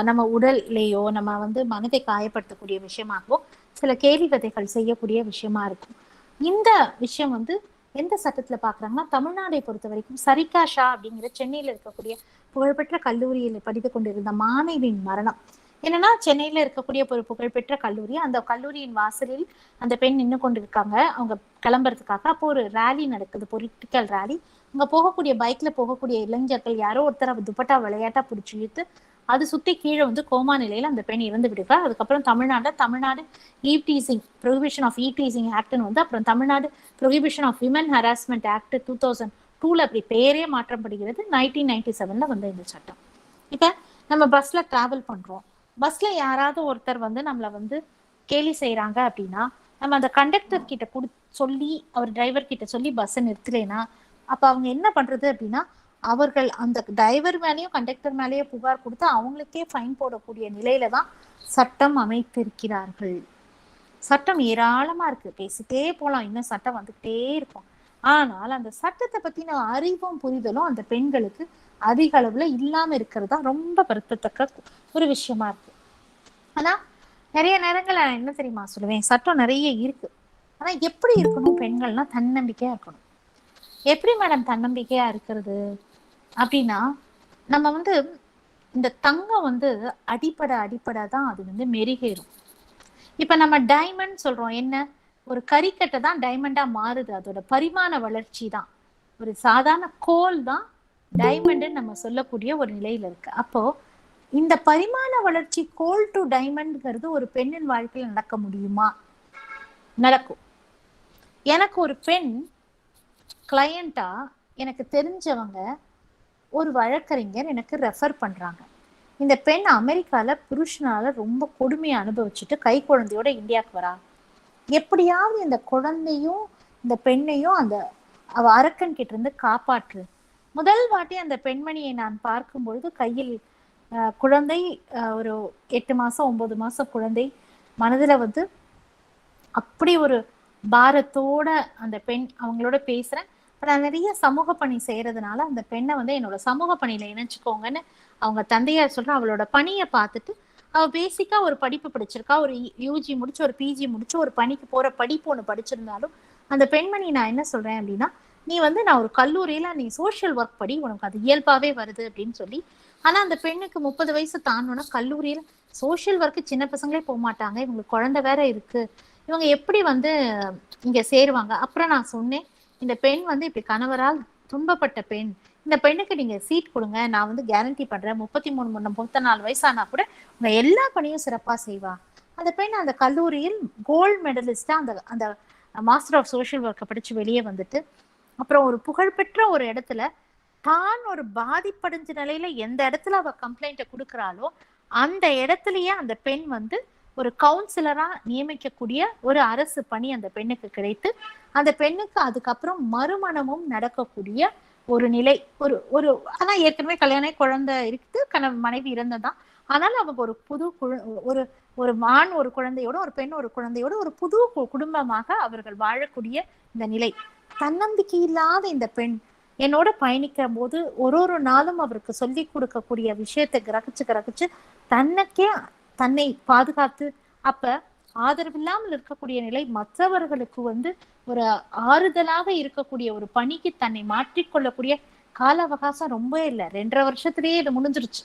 நம்ம உடல்லையோ நம்ம வந்து மனதை காயப்படுத்தக்கூடிய விஷயமாகவோ சில கேலி வதைகள் செய்யக்கூடிய விஷயமா இருக்கும். இந்த விஷயம் வந்து எந்த சட்டத்துல பாக்குறாங்கன்னா, தமிழ்நாடை பொறுத்த வரைக்கும் சரிகா ஷா அப்படிங்கிற சென்னையில இருக்கக்கூடிய புகழ்பெற்ற கல்லூரியில் படித்து கொண்டிருந்த மாணவியின் மரணம் என்னன்னா, சென்னையில இருக்கக்கூடிய ஒரு புகழ்பெற்ற கல்லூரி, அந்த கல்லூரியின் வாசலில் அந்த பெண் நின்று கொண்டிருக்காங்க அவங்க கிளம்புறதுக்காக. அப்போ ஒரு ரேலி நடக்குது, பொலிட்டிக்கல் ரேலி. அங்க போகக்கூடிய பைக்ல போகக்கூடிய இளைஞர்கள் யாரோ ஒருத்தர் துப்பட்டா விளையாட்டா பிடிச்சி இழுத்து அது சுத்தி கீழே வந்து கோமா நிலையில அந்த பெண் இறந்து விடுவார். அதுக்கப்புறம் Tamil Nadu eve teasing prohibition of eve teasing ஆக்ட்னு வந்து, அப்புறம் Tamil Nadu prohibition of women harassment act 2002 அப்படி பேரே மாற்றப்படுகிறது. 1997 வந்து இந்த சட்டம். இப்ப நம்ம பஸ்ல டிராவல் பண்றோம், பஸ்ல யாராவது ஒருத்தர் வந்து நம்மள வந்து கேலி செய்யறாங்க அப்படின்னா நம்ம அந்த கண்டக்டர் கிட்ட சொல்லி அவர் டிரைவர் கிட்ட சொல்லி பஸ்ஸை நிறுத்தலைன்னா அப்ப அவங்க என்ன பண்றது அப்படின்னா, அவர்கள் அந்த டிரைவர் மேலேயும் கண்டக்டர் மேலேயும் புகார் கொடுத்து அவங்களுக்கே ஃபைன் போடக்கூடிய நிலையில தான் சட்டம் அமைத்திருக்கிறார்கள். சட்டம் ஏராளமா இருக்கு, பேசிட்டே போலாம், இன்னும் சட்டம் வந்துகிட்டே இருக்கும். ஆனால் அந்த சட்டத்தை பத்தின அறிவும் புரிதலும் அந்த பெண்களுக்கு அதிக அளவுல இல்லாம இருக்கிறது தான் ரொம்ப வருத்தத்தக்க ஒரு விஷயமா இருக்கு. ஆனா நிறைய நேரங்கள் நான் என்ன தெரியுமா சொல்லுவேன், சட்டம் நிறைய இருக்கு, ஆனா எப்படி இருக்கணும் பெண்கள்னா தன்னம்பிக்கையா இருக்கணும். எப்படி மேடம் தன்னம்பிக்கையா இருக்கிறது அப்படின்னா, நம்ம வந்து இந்த தங்கம் வந்து அடிப்படை தான் அது வந்து மெருகேறும். இப்ப நம்ம டைமண்ட் சொல்றோம், என்ன ஒரு கறிக்கட்டை தான் டைமண்டா மாறுது, அதோட பரிமாண வளர்ச்சி தான். ஒரு சாதாரண கோல் தான் டைமண்ட் நம்ம சொல்லக்கூடிய ஒரு நிலையில இருக்கு. அப்போ இந்த பரிமாண வளர்ச்சி கோல் டு டைமண்ட்ங்கிறது ஒரு பெண்ணின் வாழ்க்கையில நடக்க முடியுமா? நடக்கும். எனக்கு ஒரு பெண் கிளையண்டா, எனக்கு தெரிஞ்சவங்க ஒரு வழக்கறிஞர் எனக்கு ரெஃபர் பண்றாங்க. இந்த பெண் அமெரிக்கால புருஷனால ரொம்ப கொடுமையை அனுபவிச்சுட்டு கை குழந்தையோட இந்தியாவுக்கு வரா. எப்படியாவது இந்த குழந்தையும் இந்த பெண்ணையும் அந்த அவ அரக்கன் கிட்ட இருந்து காப்பாற்று. முதல் வாட்டி அந்த பெண்மணியை நான் பார்க்கும் பொழுது கையில் குழந்தை, ஒரு 8 மாசம் 9 மாசம் குழந்தை, மனதுல வந்து அப்படி ஒரு பாரத்தோட அந்த பெண் அவங்களோட பேசுறேன். நான் நிறைய சமூக பணி செய்யறதுனால அந்த பெண்ணை வந்து என்னோட சமூக பணியில இணைச்சுக்கோங்கன்னு அவங்க தந்தையார் சொல்ற. அவளோட பணியை பார்த்துட்டு, அவ பேசிக்கா ஒரு படிப்பு படிச்சிருக்கா, ஒரு யூஜி முடிச்சு ஒரு பிஜி முடிச்சு ஒரு பணிக்கு போற படிப்பு ஒண்ணு படிச்சிருந்தாலும் அந்த பெண்மணி நான் என்ன சொல்றேன் அப்படின்னா, நீ வந்து நான் ஒரு கல்லூரியில நீ சோசியல் ஒர்க் படி, உனக்கு அது இயல்பாவே வருது அப்படின்னு சொல்லி. ஆனா அந்த பெண்ணுக்கு 30 வயசு தாண்டோன்னா கல்லூரியில சோசியல் ஒர்க்கு சின்ன பசங்களே போக மாட்டாங்க, இவங்களுக்கு குழந்தை வேற இருக்கு, இவங்க எப்படி வந்து இங்க சேருவாங்க? அப்புறம் நான் சொன்னேன், இந்த பெண் வந்து இப்படி கணவரால் துன்பப்பட்ட பெண், இந்த பெண்ணுக்கு நீங்க சீட் கொடுங்க, நான் வந்து கேரண்டி பண்றேன் 33 34 வயசானா கூட உங்க எல்லா பணியும் சிறப்பா செய்வா. அந்த பெண் அந்த கல்லூரியில் கோல்டு மெடலிஸ்டா அந்த அந்த மாஸ்டர் ஆஃப் சோசியல் ஒர்க்கை படிச்சு வெளியே வந்துட்டு, அப்புறம் ஒரு புகழ்பெற்ற ஒரு இடத்துல தான் ஒரு பாதிப்படைஞ்ச நிலையில எந்த இடத்துல அவ கம்ப்ளைண்ட்டை கொடுக்குறாளோ அந்த இடத்துலயே அந்த பெண் வந்து ஒரு கவுன்சிலரா நியமிக்கக்கூடிய ஒரு அரசு பணி அந்த பெண்ணுக்கு கிடைத்து, அந்த பெண்ணுக்கு அதுக்கப்புறம் மறுமணமும் நடக்கக்கூடிய ஒரு நிலை. ஒரு ஒரு ஆனா ஏற்கனவே கல்யாணம் குழந்தை இருக்குது, மனைவி இறந்ததான். ஆனாலும் அவங்க ஒரு புது ஒரு ஒரு ஆண் ஒரு குழந்தையோட ஒரு பெண் ஒரு குழந்தையோட ஒரு புது குடும்பமாக அவர்கள் வாழக்கூடிய இந்த நிலை. தன்னம்பிக்கை இல்லாத இந்த பெண் என்னோட பயணிக்கும் போது ஒரு நாளும் அவருக்கு சொல்லி கொடுக்கக்கூடிய விஷயத்தை கிரகிச்சு தன்னைக்கே தன்னை பாதுகாத்து, அப்ப ஆதரவில்லாமல் இருக்கக்கூடிய நிலை மற்றவர்களுக்கு வந்து ஒரு ஆறுதலாக இருக்கக்கூடிய ஒரு பணிக்கு தன்னை மாற்றிக்கொள்ளக்கூடிய கால அவகாசம் ரொம்ப இல்லை, 2.5 வருஷத்திலேயே இது முடிஞ்சிருச்சு.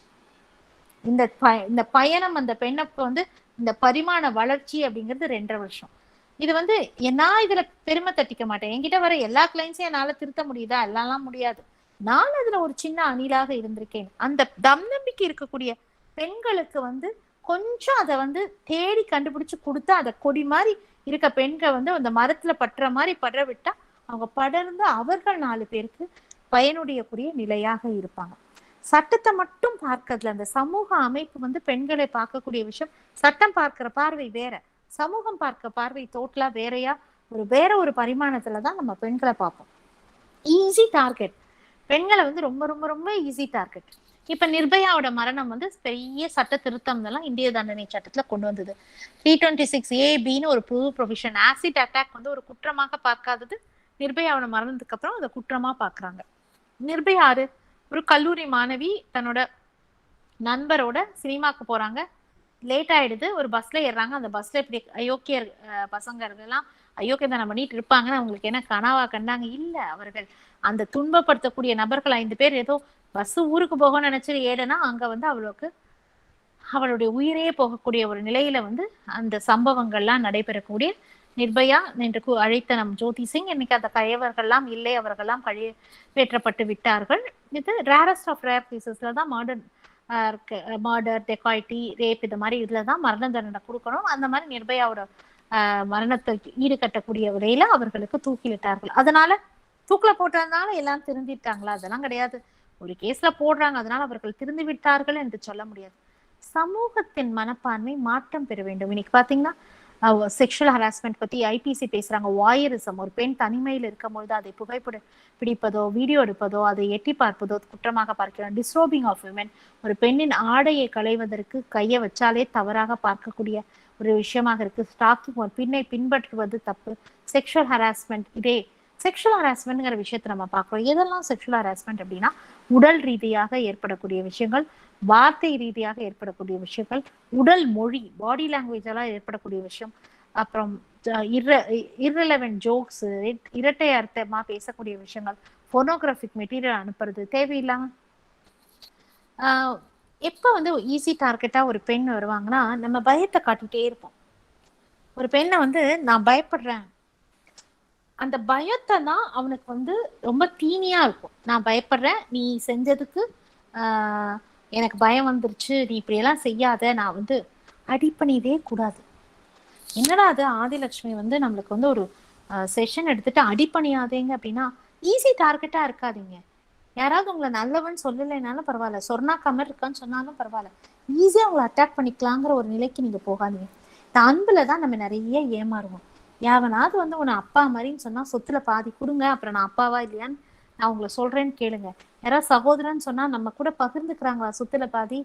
இந்த பயணம் அந்த பெண்ணுக்கு வந்து இந்த பரிமாண வளர்ச்சி அப்படிங்கிறது 2.5 வருஷம். இது வந்து நான் இதுல பெருமை தட்டிக்க மாட்டேன். என்கிட்ட வர எல்லா கிளைண்ட்ஸையும் என்னால திருத்த முடியுதா? எல்லாம் முடியாது. நான் அதுல ஒரு சின்ன அணிலாக இருந்திருக்கேன். அந்த தன்னம்பிக்கை இருக்கக்கூடிய பெண்களுக்கு வந்து கொஞ்சம் அதை வந்து தேடி கண்டுபிடிச்சு கொடுத்து அதை கொடி மாதிரி இருக்க பெண்கள் வந்து அந்த மரத்துல பற்ற மாதிரி படர விட்டா அவங்க படர்ந்து அவர்கள் 4 பேருக்கு பயனுடையக்கூடிய நிலையாக இருப்பாங்க. சட்டத்தை மட்டும் பார்க்கறதுல அந்த சமூக அமைப்பு வந்து பெண்களை பார்க்கக்கூடிய விஷயம், சட்டம் பார்க்கிற பார்வை வேற, சமூகம் பார்க்க பார்வை டோட்டலா வேறையா, வேற ஒரு பரிமாணத்துலதான் நம்ம பெண்களை பார்ப்போம். ஈஸி டார்கெட், பெண்களை வந்து ரொம்ப ரொம்ப ரொம்ப ஈஸி டார்கெட். இப்ப நிர்பயாவோட மரணம் வந்து பெரிய சட்ட திருத்தம் எல்லாம் இந்திய தண்டனை சட்டத்துல கொண்டு வந்தது. 326A(b)ன்னு ஒரு புது ப்ரொவிஷன். ஆசிட் அட்டாக் வந்து ஒரு குற்றமாக பார்க்காதது நிர்பயாவோட மரணத்துக்கு அப்புறம் அதை குற்றமா பாக்குறாங்க. நிர்பயா ஒரு கல்லூரி மாணவி தன்னோட நண்பரோட சினிமாக்கு போறாங்க, லேட் ஆயிடுது, ஒரு பஸ்ல ஏறுறாங்க. அந்த பஸ்ல இப்படி அயோக்கியர் பசங்கர்கள்லாம் அயோக்கியதானம் பண்ணிட்டு இருப்பாங்கன்னு அவங்களுக்கு என்ன கனவா கண்டாங்க? இல்ல, அவர்கள் அந்த துன்பப்படுத்தக்கூடிய நபர்கள் 5 பேர் ஏதோ பஸ் ஊருக்கு போகணும்னு நினைச்சு ஏடனா அங்க வந்து அவளுடைய உயிரே போகக்கூடிய ஒரு நிலையில வந்து அந்த சம்பவங்கள்லாம் நடைபெறக்கூடிய நிர்பயா என்று அழைத்த நம் ஜோதி சிங், இன்னைக்கு அந்த கயவர்கள்லாம் இல்லை, அவர்கள்லாம் கழிவேற்றப்பட்டு விட்டார்கள். இது ரேரஸ்ட் ஆஃப் ரேர் கேசஸ்ல தான் மர்டர், டெக்காய்டி, ரேப் இது மாதிரி இதுலதான் மரண தண்டனை கொடுக்கணும். அந்த மாதிரி நிர்பயாவோட மரணத்தை ஈடுகட்டக்கூடிய வகையில அவர்களுக்கு தூக்கிலிட்டார்கள். அதனால தூக்கில போட்டதுனால எல்லாம் திருந்திட்டாங்களா? அதெல்லாம் கிடையாது. ஒரு கேஸ்ல போடுறாங்க, அதனால அவர்கள் திருந்து விட்டார்கள் என்று சொல்ல முடியாது. சமூகத்தின் மனப்பான்மை மாற்றம் பெற வேண்டும். இன்னைக்கு பாத்தீங்கன்னா செக்ஷுவல் ஹராஸ்மெண்ட் பத்தி ஐபிசி பேசுறாங்க. வாயரிசம், ஒரு பெண் தனிமையில் இருக்கும் பொழுது அதை பிடிப்பதோ வீடியோ எடுப்பதோ அதை எட்டி பார்ப்பதோ குற்றமாக பார்க்கிறோம். டிஸ்ரோபிங் ஆஃப் விமென், ஒரு பெண்ணின் ஆடையை களைவதற்கு கையை வச்சாலே தவறாக பார்க்கக்கூடிய ஒரு விஷயமாக இருக்கு. ஸ்டாக்கிங், ஒரு பெண்ணை பின்பற்றுவது தப்பு. செக்ஷுவல் ஹராஸ்மெண்ட், இதே செக்ஷுவல் ஹராஸ்மெண்ட்ங்கிற விஷயத்தை நம்ம பார்க்குறோம். எதெல்லாம் செக்ஷுவல் ஹராஸ்மெண்ட் அப்படின்னா, உடல் ரீதியாக ஏற்படக்கூடிய விஷயங்கள், வார்த்தை ரீதியாக ஏற்படக்கூடிய விஷயங்கள், உடல் மொழி பாடி லாங்குவேஜ் எல்லாம் ஏற்படக்கூடிய விஷயம், அப்புறம் irrelevant ஜோக்ஸ், இரட்டை அர்த்தமா பேசக்கூடிய விஷயங்கள், போனோகிராஃபிக் மெட்டீரியல் அனுப்புறது தேவையில்லாம. எப்போ வந்து ஈஸி டார்கெட்டா ஒரு பெண் வருவாங்கன்னா, நம்ம பயத்தை காட்டிட்டே இருப்போம். ஒரு பெண்ணை வந்து நான் பயப்படுறேன், அந்த பயத்தை தான் அவனுக்கு வந்து ரொம்ப தீனியா இருக்கும். நான் பயப்படுறேன், நீ செஞ்சதுக்கு எனக்கு பயம் வந்துருச்சு, நீ இப்படியெல்லாம் செய்யாத, நான் வந்து அடிப்பணியதே கூடாது. என்னடா அது ஆதிலட்சுமி வந்து நம்மளுக்கு வந்து ஒரு செஷன் எடுத்துட்டு அடிப்பணியாதேங்க அப்படின்னா, ஈஸி டார்கெட்டா இருக்காதீங்க. யாராவது உங்களை நல்லவன் சொல்லலைனாலும் பரவாயில்ல, சொர்ணா கமர் இருக்கான்னு சொன்னாலும் பரவாயில்ல, ஈஸியா உங்களை அட்டாக் பண்ணிக்கலாங்கிற ஒரு நிலைக்கு நீங்க போகாதீங்க. இந்த அன்புல தான் நம்ம நிறைய ஏமாறுவோம். யாவனாவது வந்து உன்னை அப்பா மாதிரின்னு சொன்னா சொத்துல பாதி கொடுங்க, அப்புறம் நான் அப்பாவா இல்லையான்னு நான் உங்களை சொல்றேன்னு கேளுங்க. யாராவது சகோதரன்னு சொன்னா நம்ம கூட பகிர்ந்துக்கிறாங்களா சொத்துல பாதி?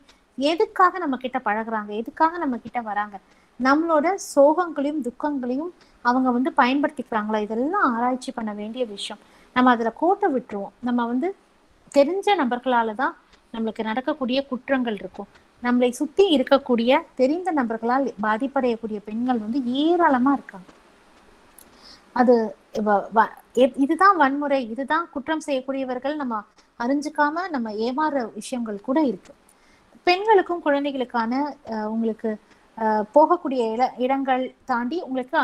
எதுக்காக நம்ம கிட்ட பழகுறாங்க, எதுக்காக நம்ம கிட்ட வராங்க? நம்மளோட சோகங்களையும் துக்கங்களையும் அவங்க வந்து பயன்படுத்திக்கிறாங்களா? இதெல்லாம் ஆராய்ச்சி பண்ண வேண்டிய விஷயம். நம்ம அதுல கோட்டை விட்டுருவோம். நம்ம வந்து தெரிஞ்ச நபர்களால தான் நம்மளுக்கு நடக்கக்கூடிய குற்றங்கள் இருக்கும். நம்மளை சுத்தி இருக்கக்கூடிய தெரிந்த நபர்களால் பாதிப்படையக்கூடிய பெண்கள் வந்து ஏராளமா இருக்காங்க. அது இதுதான் வன்முறை, இதுதான் குற்றம் செய்யக்கூடியவர்கள் நம்ம அறிஞ்சுக்காம நம்ம ஏமாறுற விஷயங்கள் கூட இருக்கு. பெண்களுக்கும் குழந்தைகளுக்கான உங்களுக்கு போகக்கூடிய இடங்கள் தாண்டி உங்களுக்கு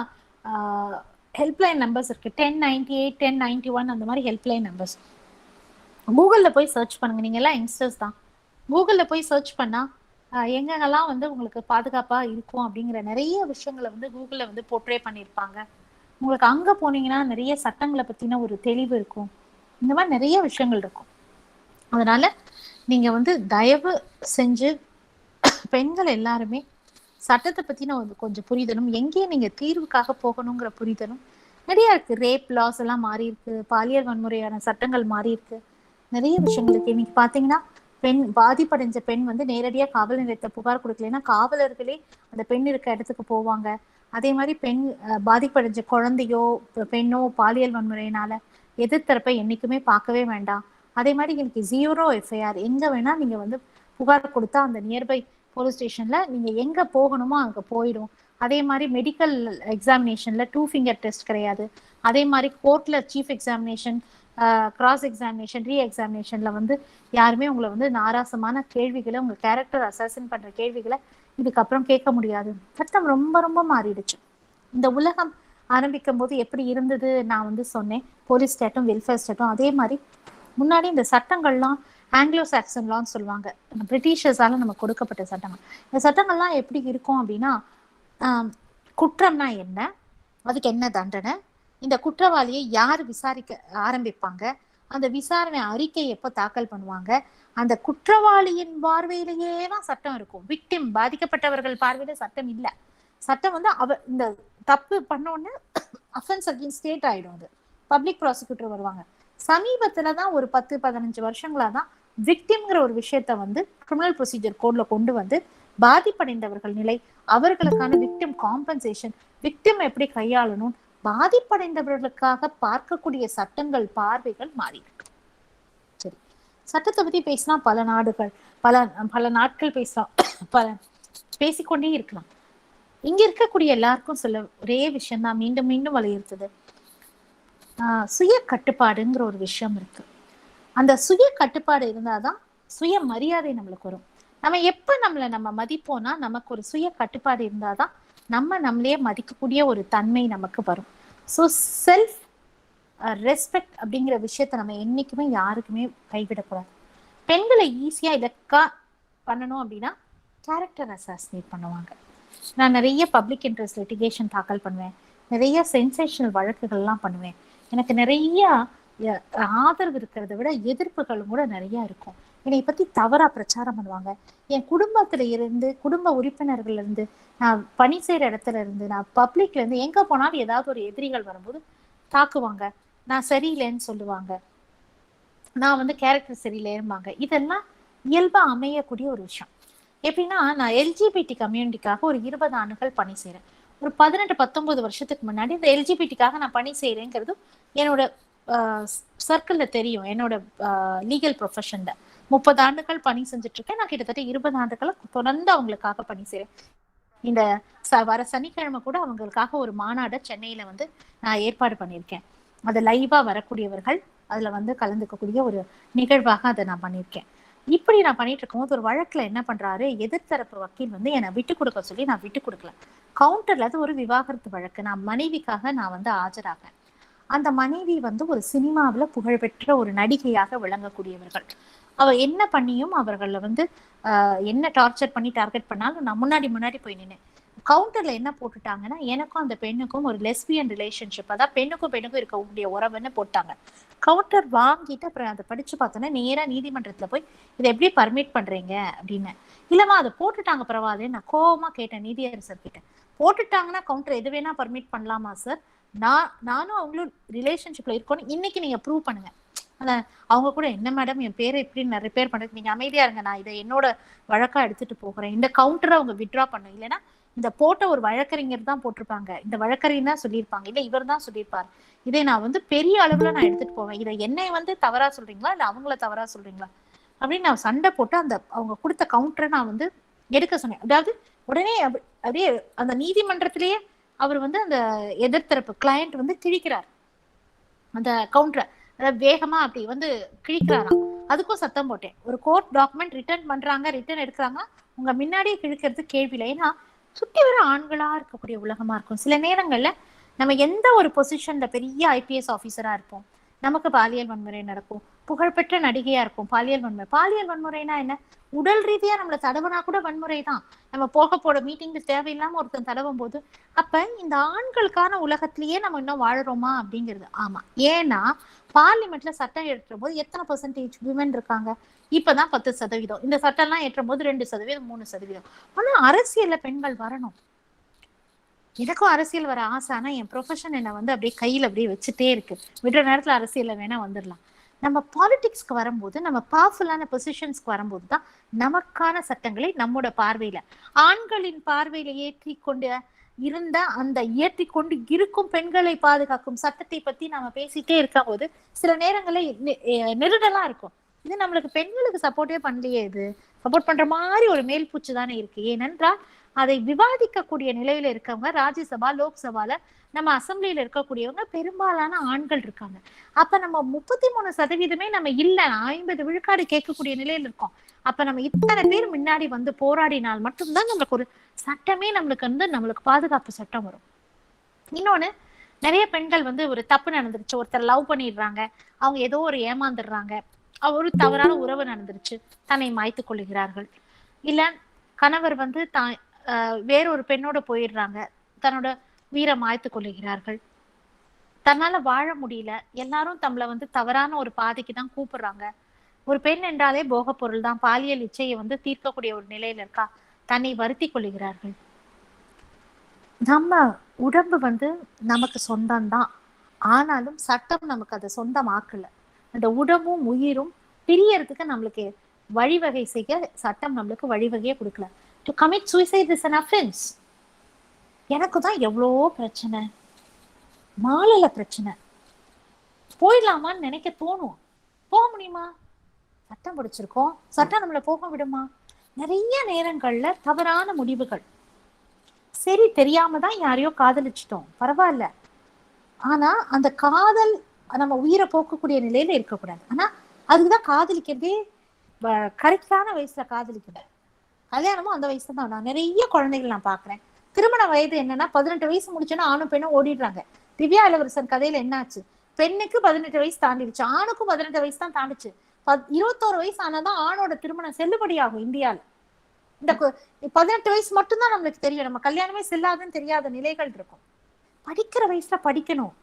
ஹெல்ப்லைன் நம்பர்ஸ் இருக்கு. 1098, 1091 அந்த மாதிரி ஹெல்ப்லைன் நம்பர்ஸ். கூகுள்ல போய் சர்ச் பண்ணுங்க. நீங்க எல்லாம் யங்ஸ்டர்ஸ் தான். கூகுள்ல போய் சர்ச் பண்ணா எங்கெங்கெல்லாம் வந்து உங்களுக்கு பாதுகாப்பா இருக்கும் அப்படிங்கிற நிறைய விஷயங்களை வந்து கூகுள்ல வந்து போர்ட்ரே பண்ணியிருப்பாங்க. உங்களுக்கு அங்க போனீங்கன்னா நிறைய சட்டங்களை பத்தின ஒரு தெளிவு இருக்கும். இந்த மாதிரி நிறைய விஷயங்கள் இருக்கும். அதனால நீங்க வந்து தயவு செஞ்சு பெண்கள் எல்லாருமே சட்டத்தை பத்தின கொஞ்சம் புரிதலும், எங்கேயும் நீங்க தீர்வுக்காக போகணுங்கிற புரிதலும் நிறைய இருக்கு. ரேப் லாஸ் எல்லாம் மாறி இருக்கு, பாலியல் வன்முறையான சட்டங்கள் மாறி இருக்கு, நிறைய விஷயங்கள் இருக்கு. இன்னைக்கு பாத்தீங்கன்னா பெண் பாதிப்படைஞ்ச பெண் வந்து நேரடியா காவல் நிலையத்தை புகார் கொடுக்கலைன்னா காவலர்களே அந்த பெண் இருக்க இடத்துக்கு போவாங்க. அதே மாதிரி பெண் பாதிப்படைஞ்ச குழந்தையோ பெண்ணோ பாலியல் வன்முறையினால எதிர்த்தரப்பை என்னைக்குமே பார்க்கவே வேண்டாம். அதே மாதிரி இன்னைக்கு 0 எஃப்ஐஆர். எங்க வேணா நீங்க வந்து புகார் கொடுத்தா அந்த நியர்பை போலீஸ் ஸ்டேஷன்ல நீங்க எங்க போகணுமோ அங்க போயிடும். அதே மாதிரி மெடிக்கல் எக்ஸாமினேஷன்ல 2 ஃபிங்கர் டெஸ்ட் கிடையாது. அதே மாதிரி கோர்ட்ல சீஃப் எக்ஸாமினேஷன், கிராஸ் எக்ஸாமினேஷன், ரீ எக்ஸாமினேஷன்ல வந்து யாருமே உங்களை வந்து நாராசமான கேள்விகளை, உங்க கேரக்டர் அசாசின் பண்ற கேள்விகளை இதுக்கப்புறம் கேட்க முடியாது. சட்டம் ரொம்ப ரொம்ப மாறிடுச்சு. இந்த உலகம் ஆரம்பிக்கும் போது எப்படி இருந்தது நான் வந்து சொன்னேன், போலீஸ் ஸ்டேட்டும் வெல்ஃபேர் ஸ்டேட்டும். அதே மாதிரி முன்னாடி இந்த சட்டங்கள்லாம் ஆங்கிலோ சாக்சன் லான்னு சொல்லுவாங்க, பிரிட்டிஷர்ஸால நம்ம கொடுக்கப்பட்ட சட்டங்கள். இந்த சட்டங்கள்லாம் எப்படி இருக்கும் அப்படின்னா, குற்றம்னா என்ன, அதுக்கு என்ன தண்டனை, இந்த குற்றவாளியை யார் விசாரிக்க ஆரம்பிப்பாங்க, அந்த விசாரணை அறிக்கை எப்போ தாக்கல் பண்ணுவாங்க, அந்த குற்றவாளியின் பார்வையிலேயே தான் சட்டம் இருக்கும். விக்டிம் பாதிக்கப்பட்டவர்கள் பார்வையில சட்டம் இல்லை. சட்டம் வந்து இந்த தப்பு பண்ணோன்னு அஃபென்ஸ் அகெயின்ஸ்ட் ஸ்டேட் ஆயிடும். அது பப்ளிக் ப்ராசிக்யூட்டர் வருவாங்க. சமீபத்துலதான் ஒரு 10-15 வருஷங்களா தான் விக்டிம்ங்கிற ஒரு விஷயத்த வந்து கிரிமினல் ப்ரொசீஜர் கோட்ல கொண்டு வந்து பாதிப்படைந்தவர்கள் நிலை, அவர்களுக்கான விக்டிம் காம்பன்சேஷன், விக்டிம் எப்படி கையாளணும், பாதிப்படைந்தவர்களுக்காக பார்க்கக்கூடிய சட்டங்கள் பார்வைகள் மாறி இருக்கு. சரி, சட்டத்தை பத்தி பேசினா பல நாட்கள் பேசலாம், பேசிக்கொண்டே இருக்கலாம். இங்க இருக்கக்கூடிய எல்லாருக்கும் சொல்ல ஒரே விஷயம் தான் மீண்டும் மீண்டும் வலியுறுத்துது. சுய கட்டுப்பாடுங்கிற ஒரு விஷயம் இருக்கு. அந்த சுய கட்டுப்பாடு இருந்தாதான் சுய மரியாதை நம்மளுக்கு வரும். நம்ம எப்ப நம்ம மதிப்போம்னா, நமக்கு ஒரு சுய கட்டுப்பாடு இருந்தாதான் நம்மளே மதிக்கக்கூடிய ஒரு தன்மை நமக்கு வரும். ஸோ செல்ஃப் ரெஸ்பெக்ட் அப்படிங்கிற விஷயத்த நம்ம என்னைக்குமே யாருக்குமே கைவிடக்கூடாது. பெண்களை ஈஸியா இலக்கா பண்ணணும் அப்படின்னா கேரக்டர் அசாசினேட் பண்ணுவாங்க. நான் நிறைய பப்ளிக் இன்ட்ரெஸ்ட் லிட்டிகேஷன் தாக்கல் பண்ணுவேன், நிறைய சென்சேஷனல் வழக்குகள்லாம் பண்ணுவேன். எனக்கு நிறைய ஆதரவு இருக்கிறத விட எதிர்ப்புகளும் கூட நிறைய இருக்கும். என்னை பத்தி தவறா பிரச்சாரம் பண்ணுவாங்க. என் குடும்பத்துல இருந்து, குடும்ப உறுப்பினர்கள் இருந்து, நான் பணி செய்யற இடத்துல இருந்து, நான் பப்ளிக்ல இருந்து எங்க போனாலும் ஏதாவது ஒரு எதிரிகள் வரும்போது தாக்குவாங்க, நான் சரியில்லைன்னு சொல்லுவாங்க, நான் வந்து கேரக்டர் சரியில்லைம்பாங்க. இதெல்லாம் இயல்பா அமையக்கூடிய ஒரு விஷயம். எப்படின்னா, நான் எல்ஜிபிடி கம்யூனிட்டிக்காக ஒரு 20 ஆண்டுகள் பணி செய்யறேன். ஒரு 18-19 வருஷத்துக்கு முன்னாடி இந்த எல்ஜிபிடிக்காக நான் பணி செய்யறேங்கிறது என்னோட சர்க்கிள்ல தெரியும். என்னோட லீகல் ப்ரொஃபஷன்ல 30 ஆண்டுகள் பணி செஞ்சுட்டு இருக்கேன். நான் கிட்டத்தட்ட 20 ஆண்டுகள் தொடர்ந்து அவங்களுக்காக பணி செய்றேன். இந்த வர சனிக்கிழமை கூட அவங்களுக்காக ஒரு மாநாட சென்னையில வந்து நான் ஏற்பாடு பண்ணியிருக்கேன். அது லைவா வரக்கூடியவர்கள் அதுல வந்து கலந்துக்கக்கூடிய ஒரு நிகழ்வாக அதை நான் பண்ணியிருக்கேன். இப்படி நான் பண்ணிட்டு இருக்கும்போது ஒரு வழக்குல என்ன பண்றாரு, எதிர்த்தரப்பு வக்கீல் வந்து என்னை விட்டு கொடுக்க சொல்லி நான் விட்டு கொடுக்கல. கவுண்டர்ல அது ஒரு விவாகரத்து வழக்கு. நான் மனைவிக்காக நான் வந்து ஆஜராகேன். அந்த மனைவி வந்து ஒரு சினிமாவில் புகழ்பெற்ற ஒரு நடிகையாக விளங்கக்கூடியவர்கள். அவ என்ன பண்ணியும் அவர்கள வந்து என்ன டார்ச்சர் பண்ணி டார்கெட் பண்ணாலும் நான் முன்னாடி போய் நின்னேன். கவுண்டர்ல என்ன போட்டுட்டாங்கன்னா, எனக்கும் அந்த பெண்ணுக்கும் ஒரு லெஸ்பியன் ரிலேஷன்ஷிப், அதான் பெண்ணுக்கும் இருக்கக்கூடிய உறவுன்னு போட்டாங்க. கவுண்டர் வாங்கிட்டு அப்புறம் அதை படிச்சு பார்த்தோன்னா நேரா நீதிமன்றத்துல போய் இதை எப்படி பர்மிட் பண்றீங்க அப்படின்னு. இல்லம்மா அதை போட்டுட்டாங்க பரவாயில்ல. நான் கோபமா கேட்டேன் நீதியரசர் கிட்ட, போட்டுட்டாங்கன்னா கவுண்டர் எது வேணா பர்மிட் பண்ணலாமா சார்? நானும் அவங்களும் ரிலேஷன்ஷிப்ல இருக்கோன்னு இன்னைக்கு நீங்க ப்ரூவ் பண்ணுங்க. அவங்க கூட என்ன மேடம் என் பேரை எப்படி ரிப்பேர் பண்றது, நீங்க அமைதியா இருங்க, நான் இதை என்னோட வழக்கா எடுத்துட்டு போகிறேன். இந்த கவுண்டரை அவங்க வித்ட்ரா பண்ணும். இல்லைன்னா இந்த போட்ட ஒரு வழக்கறிஞர் தான் போட்டிருப்பாங்க, இந்த வழக்கறிஞர் தான் சொல்லியிருப்பாங்க, இல்ல இவர் தான் சொல்லியிருப்பாரு. இதை நான் வந்து பெரிய அளவுல நான் எடுத்துட்டு போவேன். இதை என்னை வந்து தவறா சொல்றீங்களா இல்ல அவங்கள தவறா சொல்றீங்களா அப்படின்னு நான் சண்டை போட்டு அந்த அவங்க கொடுத்த கவுண்டரை நான் வந்து எடுக்க சொன்னேன். அதாவது உடனே அப்படியே அந்த நீதிமன்றத்திலேயே அவர் வந்து அந்த எதிர்த்தரப்பு கிளையண்ட் வந்து கிழிக்கிறார் அந்த கவுண்டரை. அதாவது வேகமா அப்படி வந்து கிழிக்கிறாராம். அதுக்கும் சத்தம் போட்டேன். ஒரு கோர்ட் டாக்குமெண்ட் ரிட்டர்ன் எடுக்கிறாங்க, உங்க முன்னாடியே கிழிக்கிறது கேள்வியில்லை. ஏன்னா சுத்தி வர ஆண்களா இருக்கக்கூடிய உலகமா இருக்கும். சில நேரங்கள்ல நம்ம எந்த ஒரு பொசிஷன்ல பெரிய ஐபிஎஸ் ஆபீசரா இருப்போம், நமக்கு பாலியல் வன்முறை நடக்கும். புகழ்பெற்ற நடிகையா இருக்கும், பாலியல் வன்முறைனா என்ன? உடல் ரீதியா நம்மள தடவனா கூட வன்முறை தான். நம்ம போட மீட்டிங்ல தேவையில்லாம ஒருத்தன் தடவும் போது, அப்ப இந்த ஆண்களுக்கான உலகத்திலேயே நம்ம இன்னும் வாழறோமா அப்படிங்கிறது. ஆமா, ஏன்னா பார்லிமெண்ட்ல சட்டம் ஏற்றும் போது எத்தனை பெர்சன்டேஜ் விமன் இருக்காங்க? இப்பதான் 10%. இந்த சட்டம் எல்லாம் ஏற்றும் போது 2%, 3%. ஆனா அரசியல்ல பெண்கள் வரணும். எனக்கும் அரசியல் வர ஆசை. ஆனா என் ப்ரொஃபஷன் என்ன வந்து அப்படியே கையில அப்படியே வச்சுட்டே இருக்கு. விடுற நேரத்துல அரசியல்ல வேணா வந்துடலாம். நம்ம பாலிடிக்ஸ்க்கு வரும்போது, நம்ம பவர்ஃபுல்லான பொசிஷன்ஸ்க்கு வரும்போது தான் நமக்கான சட்டங்களை நம்மோட பார்வையில, ஆண்களின் பார்வையில ஏற்றி கொண்டு இருந்த அந்த இயற்றி கொண்டு இருக்கும் பெண்களை பாதுகாக்கும் சட்டத்தை பத்தி நாம பேசிட்டே இருக்கும் போது சில நேரங்கள்ல நெருடலா இருக்கும். இது நம்மளுக்கு பெண்களுக்கு சப்போர்ட்டே பண்ணலையே, இது சப்போர்ட் பண்ற மாதிரி ஒரு மேல் பூச்சு தானே இருக்கு. ஏனென்றால் அதை விவாதிக்கக்கூடிய நிலையில இருக்கவங்க ராஜ்யசபா, லோக்சபால, நம்ம அசம்பிளியில இருக்கக்கூடியவங்க பெரும்பாலான ஆண்கள் இருக்காங்க. அப்ப நம்ம 33% நம்ம இல்ல, 50 விழுக்காடு கேட்கக்கூடிய நிலையில இருக்கோம். அப்ப நம்ம இத்தனை பேர் முன்னாடி வந்து போராடினால் மட்டும்தான் நம்மளுக்கு ஒரு சட்டமே நம்மளுக்கு வந்து நம்மளுக்கு பாதுகாப்பு சட்டம் வரும். இன்னொன்னு, நிறைய பெண்கள் வந்து ஒரு தப்பு நடந்துருச்சு, ஒருத்தர் லவ் பண்ணிடுறாங்க, அவங்க ஏதோ ஒரு ஏமாந்துடுறாங்க, ஒரு தவறான உறவு நடந்துருச்சு, தன்னை மாய்த்து கொள்ளுகிறார்கள். இல்ல கணவர் வந்து வேறொரு பெண்ணோட போயிடுறாங்க, தன்னோட வீரை மாய்த்து கொள்ளுகிறார்கள். தன்னால வாழ முடியல, எல்லாரும் தம்மளை வந்து தவறான ஒரு பாதைக்கு தான் கூப்பிடுறாங்க. ஒரு பெண் என்றாலே போக பொருள் தான், பாலியல் இச்சையை வந்து தீர்க்கக்கூடிய ஒரு நிலையில இருக்கா, தன்னை வருத்தி கொள்ளுகிறார்கள். நம்ம உடம்பு வந்து நமக்கு சொந்தம்தான், ஆனாலும் சட்டம் நமக்கு அதை சொந்தமாக்கல. அந்த உடம்பும் உயிரும் பிரியறதுக்கு நம்மளுக்கு வழிவகை செய்ய சட்டம் நம்மளுக்கு வழிவகையே கொடுக்கல. To commit suicide is an offense. எனக்கு தான் எவ்வளோ பிரச்சனை, மாலையில பிரச்சனை, போயிடலாமான்னு நினைக்க தோணும். போக முடியுமா? சட்டம் பிடிச்சிருக்கோம், சட்டம் நம்மளை போக விடுமா? நிறைய நேரங்கள்ல தவறான முடிவுகள். சரி, தெரியாம தான் யாரையோ காதலிச்சிட்டோம், பரவாயில்ல. ஆனா அந்த காதல் நம்ம உயிரை போக்கக்கூடிய நிலையில இருக்கக்கூடாது. ஆனா அதுக்குதான் காதலிக்கிறதே கரெக்டான வயசுல காதலிக்கணும். கல்யாணமும் அந்த வயசுல தான். நான் நிறைய குழந்தைகள் நான் பாக்குறேன், திருமண வயது என்னன்னா 18 வயசு முடிச்சோன்னா ஆணும் பெண்ணும் ஓடிடுறாங்க. திவ்யா இளவரசன் கதையில என்னாச்சு? பெண்ணுக்கு 18 வயசு தாண்டிடுச்சு, ஆணுக்கும் 18 வயசு தான் தாண்டிச்சு. 21 வயசு ஆனாதான் ஆணோட திருமணம் செல்லுபடி ஆகும் இந்தியால. இந்த 18 வயசு மட்டும்தான் நம்மளுக்கு தெரியும், நம்ம கல்யாணமே செல்லாதுன்னு தெரியாத நிலைகள் இருக்கும். படிக்கிற வயசுல படிக்கணும்,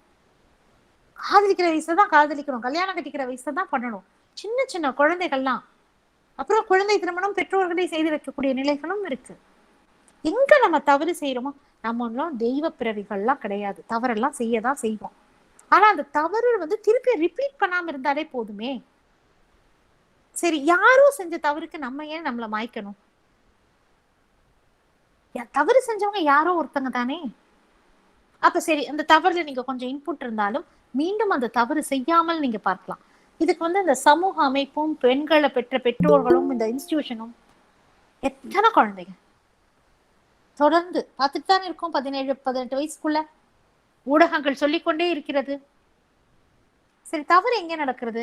காதலிக்கிற வயசுல தான் காதலிக்கணும், கல்யாணம் கட்டிக்கிற வயசுல தான் பண்ணணும். சின்ன சின்ன குழந்தைகள்லாம். அப்புறம் குழந்தை திருமணம் பெற்றோர்களே செய்து வைக்கக்கூடிய நிலைகளும் இருக்கு. எங்க நம்ம தவறு செய்யறோமோ, நம்ம தெய்வ பிறவிகள்லாம் கிடையாது, தவறெல்லாம் செய்யதான் செய்வோம். ஆனா அந்த தவறு வந்து திருப்பி ரிப்பீட் பண்ணாம இருந்தாலே போதுமே. சரி, யாரோ செஞ்ச தவறுக்கு நம்ம ஏன் நம்மளை மாய்க்கணும்? தவறு செஞ்சவங்க யாரோ ஒருத்தங்க தானே. அப்ப சரி, அந்த தவறுல நீங்க கொஞ்சம் இன்புட் இருந்தாலும் மீண்டும் அந்த தவறு செய்யாமல் நீங்க பார்க்கலாம். இதுக்கு இந்த சமூக அமைப்பும் பெண்களை பெற்ற பெற்றோர்களும் இந்த இன்ஸ்டிடியூஷனும் எத்தனை குழந்தைங்க தொடர்ந்து பார்த்துட்டு தான் இருக்கும். 17-18 வயசுக்குள்ள ஊடகங்கள் சொல்லிக்கொண்டே இருக்கிறது. சரி, தவறு எங்க நடக்கிறது?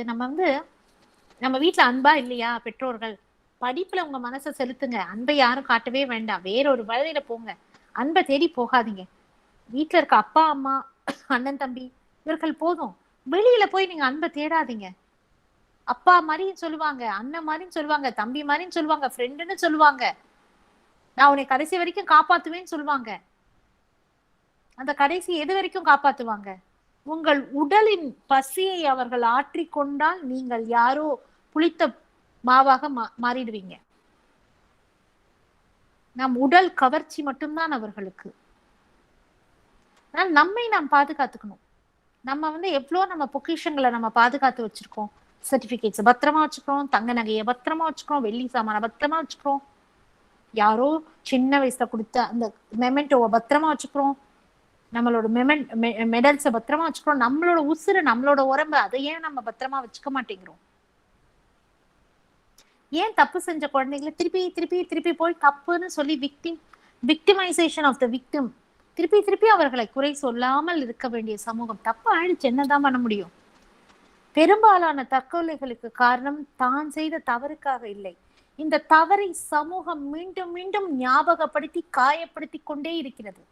நம்ம வீட்டுல அன்பா இல்லையா? பெற்றோர்கள் படிப்புல உங்க மனசை செலுத்துங்க. அன்பை யாரும் காட்டவே வேண்டாம். வேறொரு வழியில போங்க. அன்பை தேடி போகாதீங்க. வீட்டுல இருக்க அப்பா அம்மா அண்ணன் தம்பி இவர்கள் போதும். வெளியில போய் நீங்க அன்பை தேடாதீங்க. அப்பா மாதிரின்னு சொல்லுவாங்க, அண்ணன் மாதிரின்னு சொல்லுவாங்க, தம்பி மாதிரின்னு சொல்லுவாங்க, ஃப்ரெண்டுன்னு சொல்லுவாங்க, நான் உன்னை கடைசி வரைக்கும் காப்பாத்துவேன்னு சொல்லுவாங்க. அந்த கடைசி எது வரைக்கும் காப்பாத்துவாங்க? உங்கள் உடலின் பசியை அவர்கள் ஆற்றிக்கொண்டால் நீங்கள் யாரோ புளித்த மாவாக மாறிடுவீங்க. நம் உடல் கவர்ச்சி மட்டும்தான் அவர்களுக்கு. நம்மை நாம் பாதுகாத்துக்கணும். நம்ம எவ்வளோ நம்ம பொக்கிஷங்களை நம்ம பாதுகாத்து வச்சிருக்கோம். சர்டிபிகேட்ஸ் பத்திரமா வச்சுக்கிறோம், தங்க நகையை பத்திரமா வச்சுக்கிறோம், வெள்ளி சாமான பத்திரமா வச்சுக்கிறோம், யாரோ சின்ன வயசுல கொடுத்த அந்த மெமெண்டோவை பத்திரமா வச்சுக்கிறோம், நம்மளோட மெடல்ஸை பத்திரமா வச்சுக்கிறோம், நம்மளோட உசுறு நம்மளோட உடம்பு அதை ஏன் நம்ம பத்திரமா வச்சுக்க மாட்டேங்கிறோம்? ஏன் தப்பு செஞ்ச குழந்தைங்களை திருப்பி திருப்பி திருப்பி போய் தப்புன்னு சொல்லி விக்டிமைசேஷன் ஆஃப் த விக்டிம், திருப்பி திருப்பி அவர்களை குறை சொல்லாமல் இருக்க வேண்டிய சமூகம். தப்பு ஆயிடுச்சு, என்னதான் பண்ண முடியும்? பெரும்பாலான தற்கொலைகளுக்கு காரணம் தான் செய்த தவறுக்காக இல்லை. இந்த தவறை சமூகம் மீண்டும் மீண்டும் ஞாபகப்படுத்தி காயப்படுத்தி கொண்டே இருக்கிறது.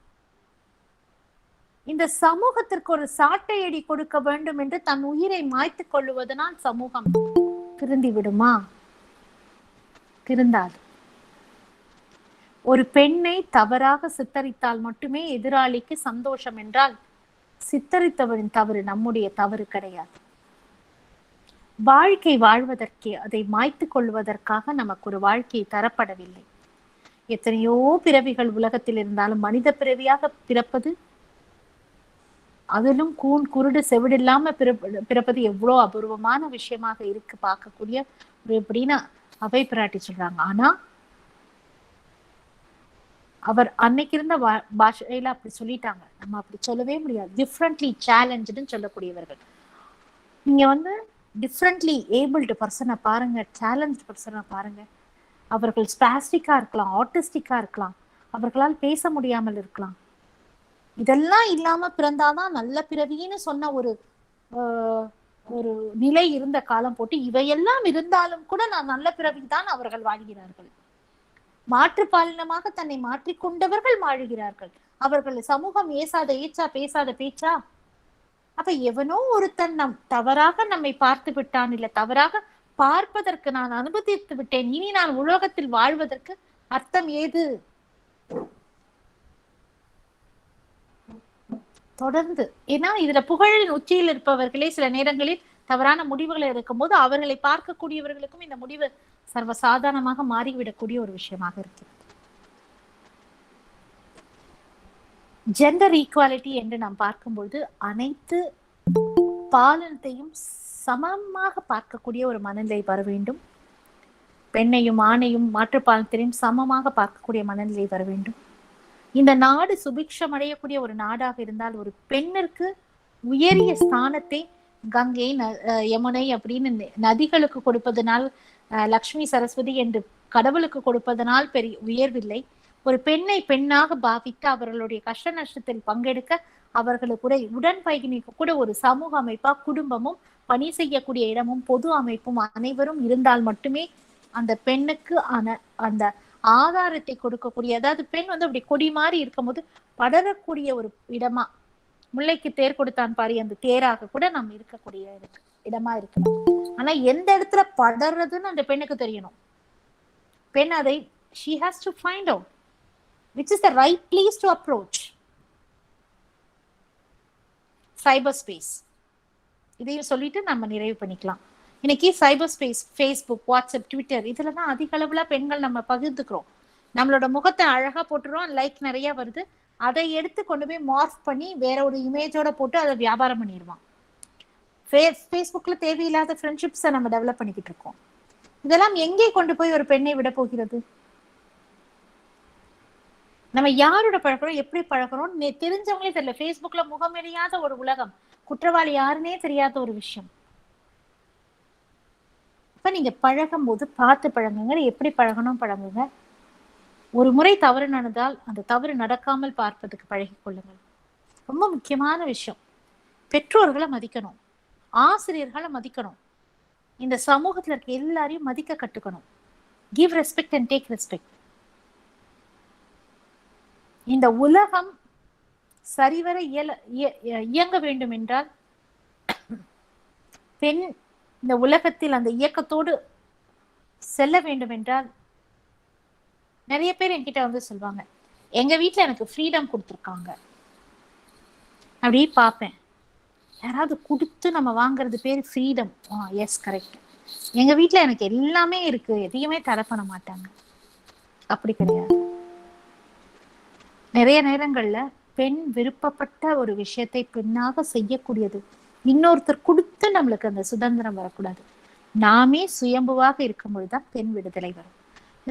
இந்த சமூகத்திற்கு ஒரு சாட்டையடி கொடுக்க வேண்டும் என்று தன் உயிரை மாய்த்து கொள்ளுவதனால் சமூகம் திருந்தி விடுமா? திருந்தாது. ஒரு பெண்ணை தவறாக சித்தரித்தால் மட்டுமே எதிராளிக்கு சந்தோஷம் என்றால் சித்தரித்தவரின் தவறு நம்முடைய தவறு கிடையாது. வாழ்க்கை வாழ்வதற்கே, அதை மாய்த்து கொள்வதற்காக நமக்கு ஒரு வாழ்க்கை தரப்படவில்லை. எத்தனையோ பிறவிகள் உலகத்தில் இருந்தாலும் மனித பிறவியாக பிறப்பது, அதிலும் கூன் குருடு செவிடு இல்லாம பிறப்பது எவ்வளோ அபூர்வமான விஷயமாக இருக்கு, பார்க்கக்கூடிய ஒரு எப்படின்னு அவை பிராட்டி சொல்றாங்க. ஆனா அவர் அன்னைக்கு இருந்த பாஷையில அப்படி சொல்லிட்டாங்க. நம்ம அப்படி சொல்லவே முடியாது. டிஃப்ரெண்ட்லி சேலஞ்சுன்னு சொல்லக்கூடியவர்கள். நீங்க டிஃப்ரெண்ட்லி ஏபிள்டு பர்சனை பாருங்க, சேலஞ்சு பர்சனை பாருங்க. அவர்கள் ஸ்பாஸ்டிக்கா இருக்கலாம், ஆட்டிஸ்டிக்கா இருக்கலாம், அவர்களால் பேச முடியாமல் இருக்கலாம். இதெல்லாம் இல்லாம பிறந்தாதான் நல்ல பிறவின்னு சொன்ன ஒரு நிலை இருந்த காலம் போட்டு இவையெல்லாம் இருந்தாலும் கூட நான் நல்ல பிறவிதான் அவர்கள் வாழ்கிறார்கள். மாற்றுப்பாலினமாக தன்னை மாற்றிக்கொண்டவர்கள் வாழுகிறார்கள். அவர்கள் சமூகம் ஏசாத ஏச்சா, பேசாத பேச்சா? அப்ப எவனோ ஒருத்தன் தவறாக நம்மை பார்த்து விட்டான், இல்ல தவறாக பார்ப்பதற்கு நான் அனுமதித்து விட்டேன், இனி நான் உலகத்தில் வாழ்வதற்கு அர்த்தம் ஏது? தொடர்ந்து ஏன்னா இதுல புகழின் உச்சியில் இருப்பவர்களே சில நேரங்களில் தவறான முடிவுகளை இருக்கும்போது அவர்களை பார்க்கக்கூடியவர்களுக்கும் இந்த முடிவு சர்வசாதாரணமாக மாறிவிடக்கூடிய ஒரு விஷயமாக இருக்கிறது. ஜெண்டர் ஈக்குவாலிட்டி என்று நாம் பார்க்கும்பொழுது அனைத்து பாலினத்தையும் சமமாக பார்க்கக்கூடிய ஒரு மனநிலை வர வேண்டும். பெண்ணையும் ஆணையும் மாற்றுப்பாலினத்தையும் சமமாக பார்க்கக்கூடிய மனநிலை வர வேண்டும். இந்த நாடு சுபிக்ஷம் அடையக்கூடிய ஒரு நாடாக இருந்தால் ஒரு பெண்ணிற்கு உயரிய ஸ்தானத்தை கங்கை யமுனை அப்படின்னு நதிகளுக்கு கொடுப்பதனால், லக்ஷ்மி சரஸ்வதி என்று கடவுளுக்கு கொடுப்பதனால் பெரிய உயர்வில்லை. ஒரு பெண்ணை பெண்ணாக பாவித்து அவர்களுடைய கஷ்ட நஷ்டத்தில் பங்கெடுக்க அவர்களுக்கு உடன் பயணிக்க கூட ஒரு சமூக அமைப்பா, குடும்பமும் பணி செய்யக்கூடிய இடமும் பொது அமைப்பும் அனைவரும் இருந்தால் மட்டுமே அந்த பெண்ணுக்கு அந்த ஆதாரத்தை கொடுக்கக்கூடிய, அதாவது பெண் அப்படி கொடி மாதிரி இருக்கும் போது படரக்கூடிய ஒரு இடமா, முல்லைக்கு தேர் கொடுத்தான் பாரு, அந்த தேராக கூட நம்ம இருக்கக்கூடிய இடமா இருக்கணும். ஆனா எந்த இடத்துல படறதுன்னு அந்த பெண்ணுக்கு தெரியணும். பெண் அதை she has to find out which is the right place to approach. Cyber space, இதையும் சொல்லிட்டு நம்ம நிறைவு பண்ணிக்கலாம். இன்னைக்கு cyber space, Facebook, WhatsApp, Twitter, இதுல தான் அதிக அளவுல பெண்கள் நம்ம பகிர்ந்துக்கிறோம். நம்மளோட முகத்தை அழகா போட்டுறோம், லைக் நிறைய வருது, அதை எடுத்து கொண்டு போய் மார்க் பண்ணி வேற ஒரு இமேஜோட போட்டு அதை வியாபாரம் பண்ணிடுவான். ஃபேஸ்புக்ல தேவையில்லாத ஃப்ரெண்ட்ஷிப்ஸை நம்ம டெவலப் பண்ணிக்கிட்டு இருக்கோம். இதெல்லாம் எங்கே கொண்டு போய் ஒரு பெண்ணை விட போகிறது? நம்ம யாரோட பழக்கிறோம், எப்படி பழக்கிறோம் தெரிஞ்சவங்களே தெரியல. ஃபேஸ்புக்ல முகமறியாத ஒரு உலகம், குற்றவாளி யாருன்னே தெரியாத ஒரு விஷயம். இப்ப நீங்க பழகும் போது பார்த்து பழகுங்க, எப்படி பழகணும் பழகுங்க. ஒரு முறை தவறு நடந்தால் அந்த தவறு நடக்காமல் பார்ப்பதுக்கு பழகி கொள்ளுங்கள். ரொம்ப முக்கியமான விஷயம். பெற்றோர்களை மதிக்கணும், ஆசிரியர்களை மதிக்கணும், இந்த சமூகத்துல இருக்க எல்லாரையும் மதிக்க கட்டுக்கணும். Give respect and take respect. இந்த உலகம் சரிவர இயங்க வேண்டும் என்றால் பெண் இந்த உலகத்தில் அந்த இயக்கத்தோடு செல்ல வேண்டும் என்றால், நிறைய பேர் என்கிட்ட வந்து சொல்லுவாங்க, எங்க வீட்டுல எனக்கு ஃப்ரீடம் கொடுத்துருக்காங்க. அப்படி பார்ப்பேன், யாராவது கொடுத்து நம்ம வாங்குறது பேரு ஃப்ரீடம். S, correct. எங்க வீட்டுல எனக்கு எல்லாமே இருக்கு, எதையுமே தடை பண்ண மாட்டாங்க. அப்படி கிடையாது. நிறைய நேரங்கள்ல பெண் விருப்பப்பட்ட ஒரு விஷயத்தை பெண்ணாக செய்யக்கூடியது. இன்னொருத்தர் கொடுத்து நம்மளுக்கு அந்த சுதந்திரம் வரக்கூடாது. நாமே சுயம்புவாக இருக்கும் பொழுதுதான் பெண் விடுதலை வரும்.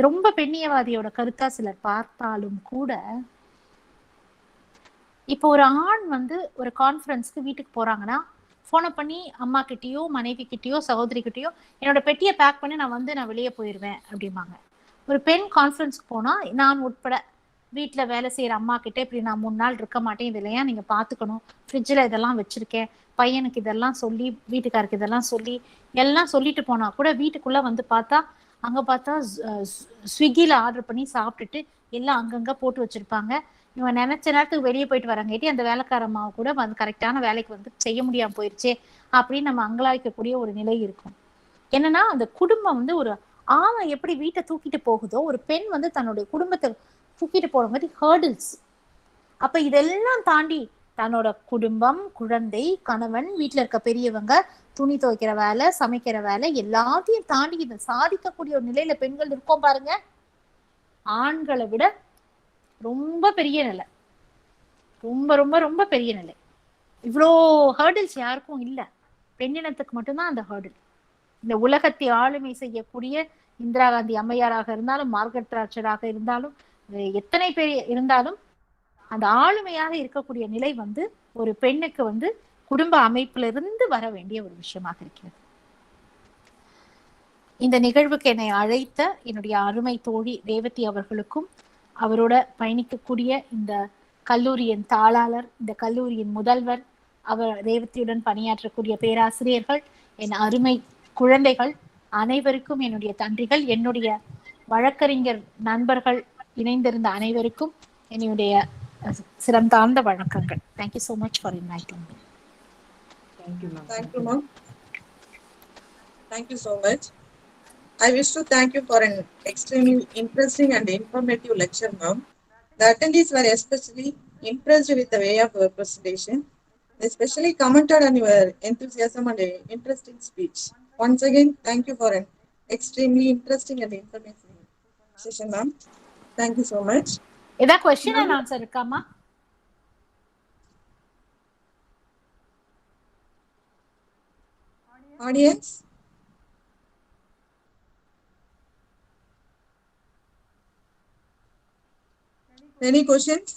ரொம்ப பெண்ணியவாதியோட கருத்தா சிலர் பார்த்தாலும் கூட, இப்போ ஒரு ஆண் வந்து ஒரு கான்ஃபரன்ஸ்க்கு வீட்டுக்கு போறாங்கன்னா, போனை பண்ணி அம்மா கிட்டயோ மனைவி கிட்டயோ சகோதரி கிட்டயோ என்னோட பெட்டியை பேக் பண்ணி நான் வெளியே போயிடுவேன் அப்படிம்பாங்க. ஒரு பெண் கான்ஃபரன்ஸ்க்கு போனா, நான் உட்பட வீட்டுல வேலை செய்யற அம்மா கிட்ட, இப்படி நான் 3 நாள் இருக்க மாட்டேன், இதுலையா நீங்க பாத்துக்கணும், ஃப்ரிட்ஜ்ல இதெல்லாம் வச்சிருக்கேன், பையனுக்கு இதெல்லாம் சொல்லி, வீட்டுக்காருக்கு இதெல்லாம் சொல்லி எல்லாம் சொல்லிட்டு போனா கூட, வீட்டுக்குள்ள வந்து பார்த்தா, அங்க பார்த்தா ஸ்விக்கில ஆர்டர் பண்ணி சாப்பிட்டுட்டு எல்லாம் அங்கங்க போட்டு வச்சிருப்பாங்க. இவன் நினைச்ச நேரத்துக்கு வெளியே போயிட்டு வரங்காட்டி அந்த வேலைக்கார அம்மாவை கூட வந்து கரெக்டான வேலைக்கு வந்து செய்ய முடியாம போயிருச்சே அப்படின்னு நம்ம அங்கலாய்க்கக்கூடிய ஒரு நிலை இருக்கும். என்னன்னா, அந்த குடும்பம் வந்து ஒரு ஆணை எப்படி வீட்டை தூக்கிட்டு போகுதோ, ஒரு பெண் வந்து தன்னுடைய குடும்பத்தை தூக்கிட்டு போற மாதிரி ஹேர்டில்ஸ். அப்ப இதெல்லாம் தாண்டி தன்னோட குடும்பம், குழந்தை, கணவன், வீட்டுல இருக்க பெரியவங்க, துணி துவைக்கிற வேலை, சமைக்கிற வேலை, எல்லாத்தையும் தாண்டி இதை சாதிக்கக்கூடிய ஒரு நிலையில பெண்கள் இருக்கோம் பாருங்க. ஆண்களை விட ரொம்ப பெரிய நிலை, ரொம்ப ரொம்ப ரொம்ப பெரிய நிலை. இவ்வளோ ஹேர்டில்ஸ் யாருக்கும் இல்லை, பெண்ணினத்துக்கு மட்டும்தான் அந்த ஹேர்டில். இந்த உலகத்தை ஆளுமை செய்யக்கூடிய இந்திரா காந்தி அம்மையாராக இருந்தாலும், மார்கரெட் தாட்சராக இருந்தாலும், எத்தனை பேர் இருந்தாலும், அந்த ஆளுமையாக இருக்கக்கூடிய நிலை வந்து ஒரு பெண்ணுக்கு வந்து குடும்ப அமைப்பிலிருந்து வர வேண்டிய ஒரு விஷயமாக இருக்கிறது. இந்த நிகழ்வுக்கு என்னை அழைத்த என்னுடைய அருமை தோழி ரேவதி அவர்களுக்கும், அவரோட பயணிக்கக்கூடிய இந்த கல்லூரியின் தாளாளர், இந்த கல்லூரியின் முதல்வர், அவர் ரேவதியுடன் பணியாற்றக்கூடிய பேராசிரியர்கள், என் அருமை குழந்தைகள் அனைவருக்கும் என்னுடைய நன்றிகள். என்னுடைய வழக்கறிஞர் நண்பர்கள் இணைந்திருந்த அனைவருக்கும் என்னுடைய சிரம் தாழ்ந்த வணக்கங்கள். Thank you so much for inviting me. Thank you, ma'am. Thank you, ma'am. Thank you so much. I wish to thank you for an extremely interesting and informative lecture, ma'am. The attendees were especially impressed with the way of your presentation. They especially commented on your enthusiasm and interesting speech. Once again, thank you for an extremely interesting and informative session, ma'am. Thank you so much. ஏதா question and answer இருக்காமா? Audience? Any questions?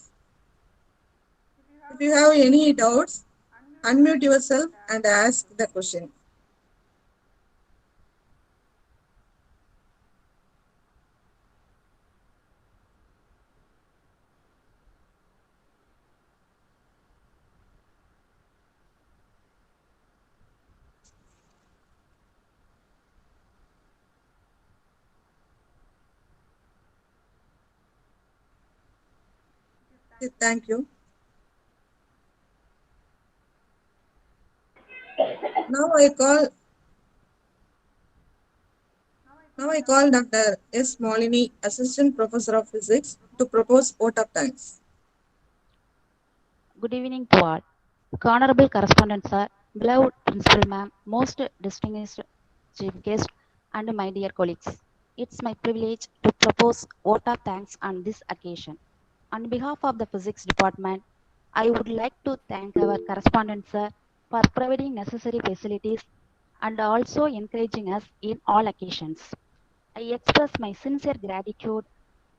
If you have any doubts, unmute yourself and ask the question. Thank you. Now I call Dr. S. Malini, Assistant Professor of Physics, to propose vote of thanks. Good evening to all. Honorable Correspondent Sir, beloved Principal Ma'am, most distinguished Chief Guest, and my dear colleagues. It's my privilege to propose vote of thanks on this occasion. On behalf of the Physics Department, I would like to thank our Correspondent Sir for providing necessary facilities and also encouraging us in all occasions. I express my sincere gratitude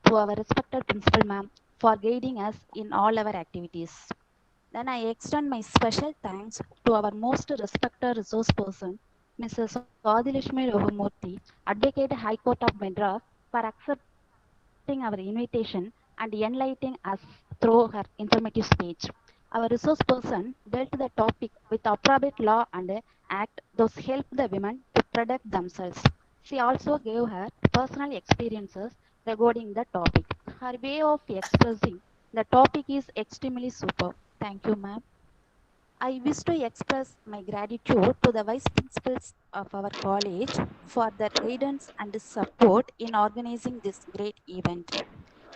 to our respected Principal Ma'am for guiding us in all our activities. Then I extend my special thanks to our most respected resource person, Mrs. Adilashmi Rohamurthy, Advocate High Court of Madras, for accepting our invitation and enlightening us through her informative speech. Our resource person dealt the topic with appropriate law and act, those helped the women to protect themselves. She also gave her personal experiences regarding the topic. Her way of expressing the topic is extremely superb. Thank you, ma'am. I wish to express my gratitude to the vice principals of our college for their guidance and support in organizing this great event.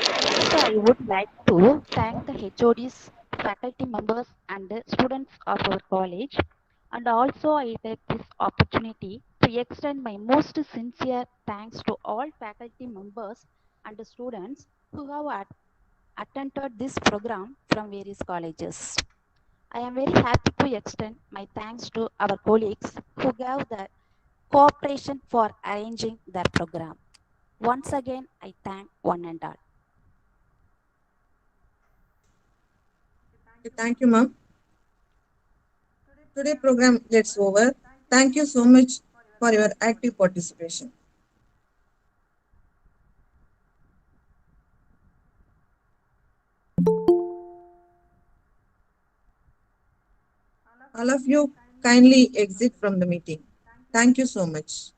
Next, I would like to thank the HODs, faculty members, and the students of our college. And also, I take this opportunity to extend my most sincere thanks to all faculty members and the students who have attended this program from various colleges. I am very happy to extend my thanks to our colleagues who gave their cooperation for arranging their program. Once again, I thank one and all. Okay, thank you, ma'am. Today program gets over. Thank you so much for your active participation. All of you kindly exit from the meeting. Thank you so much.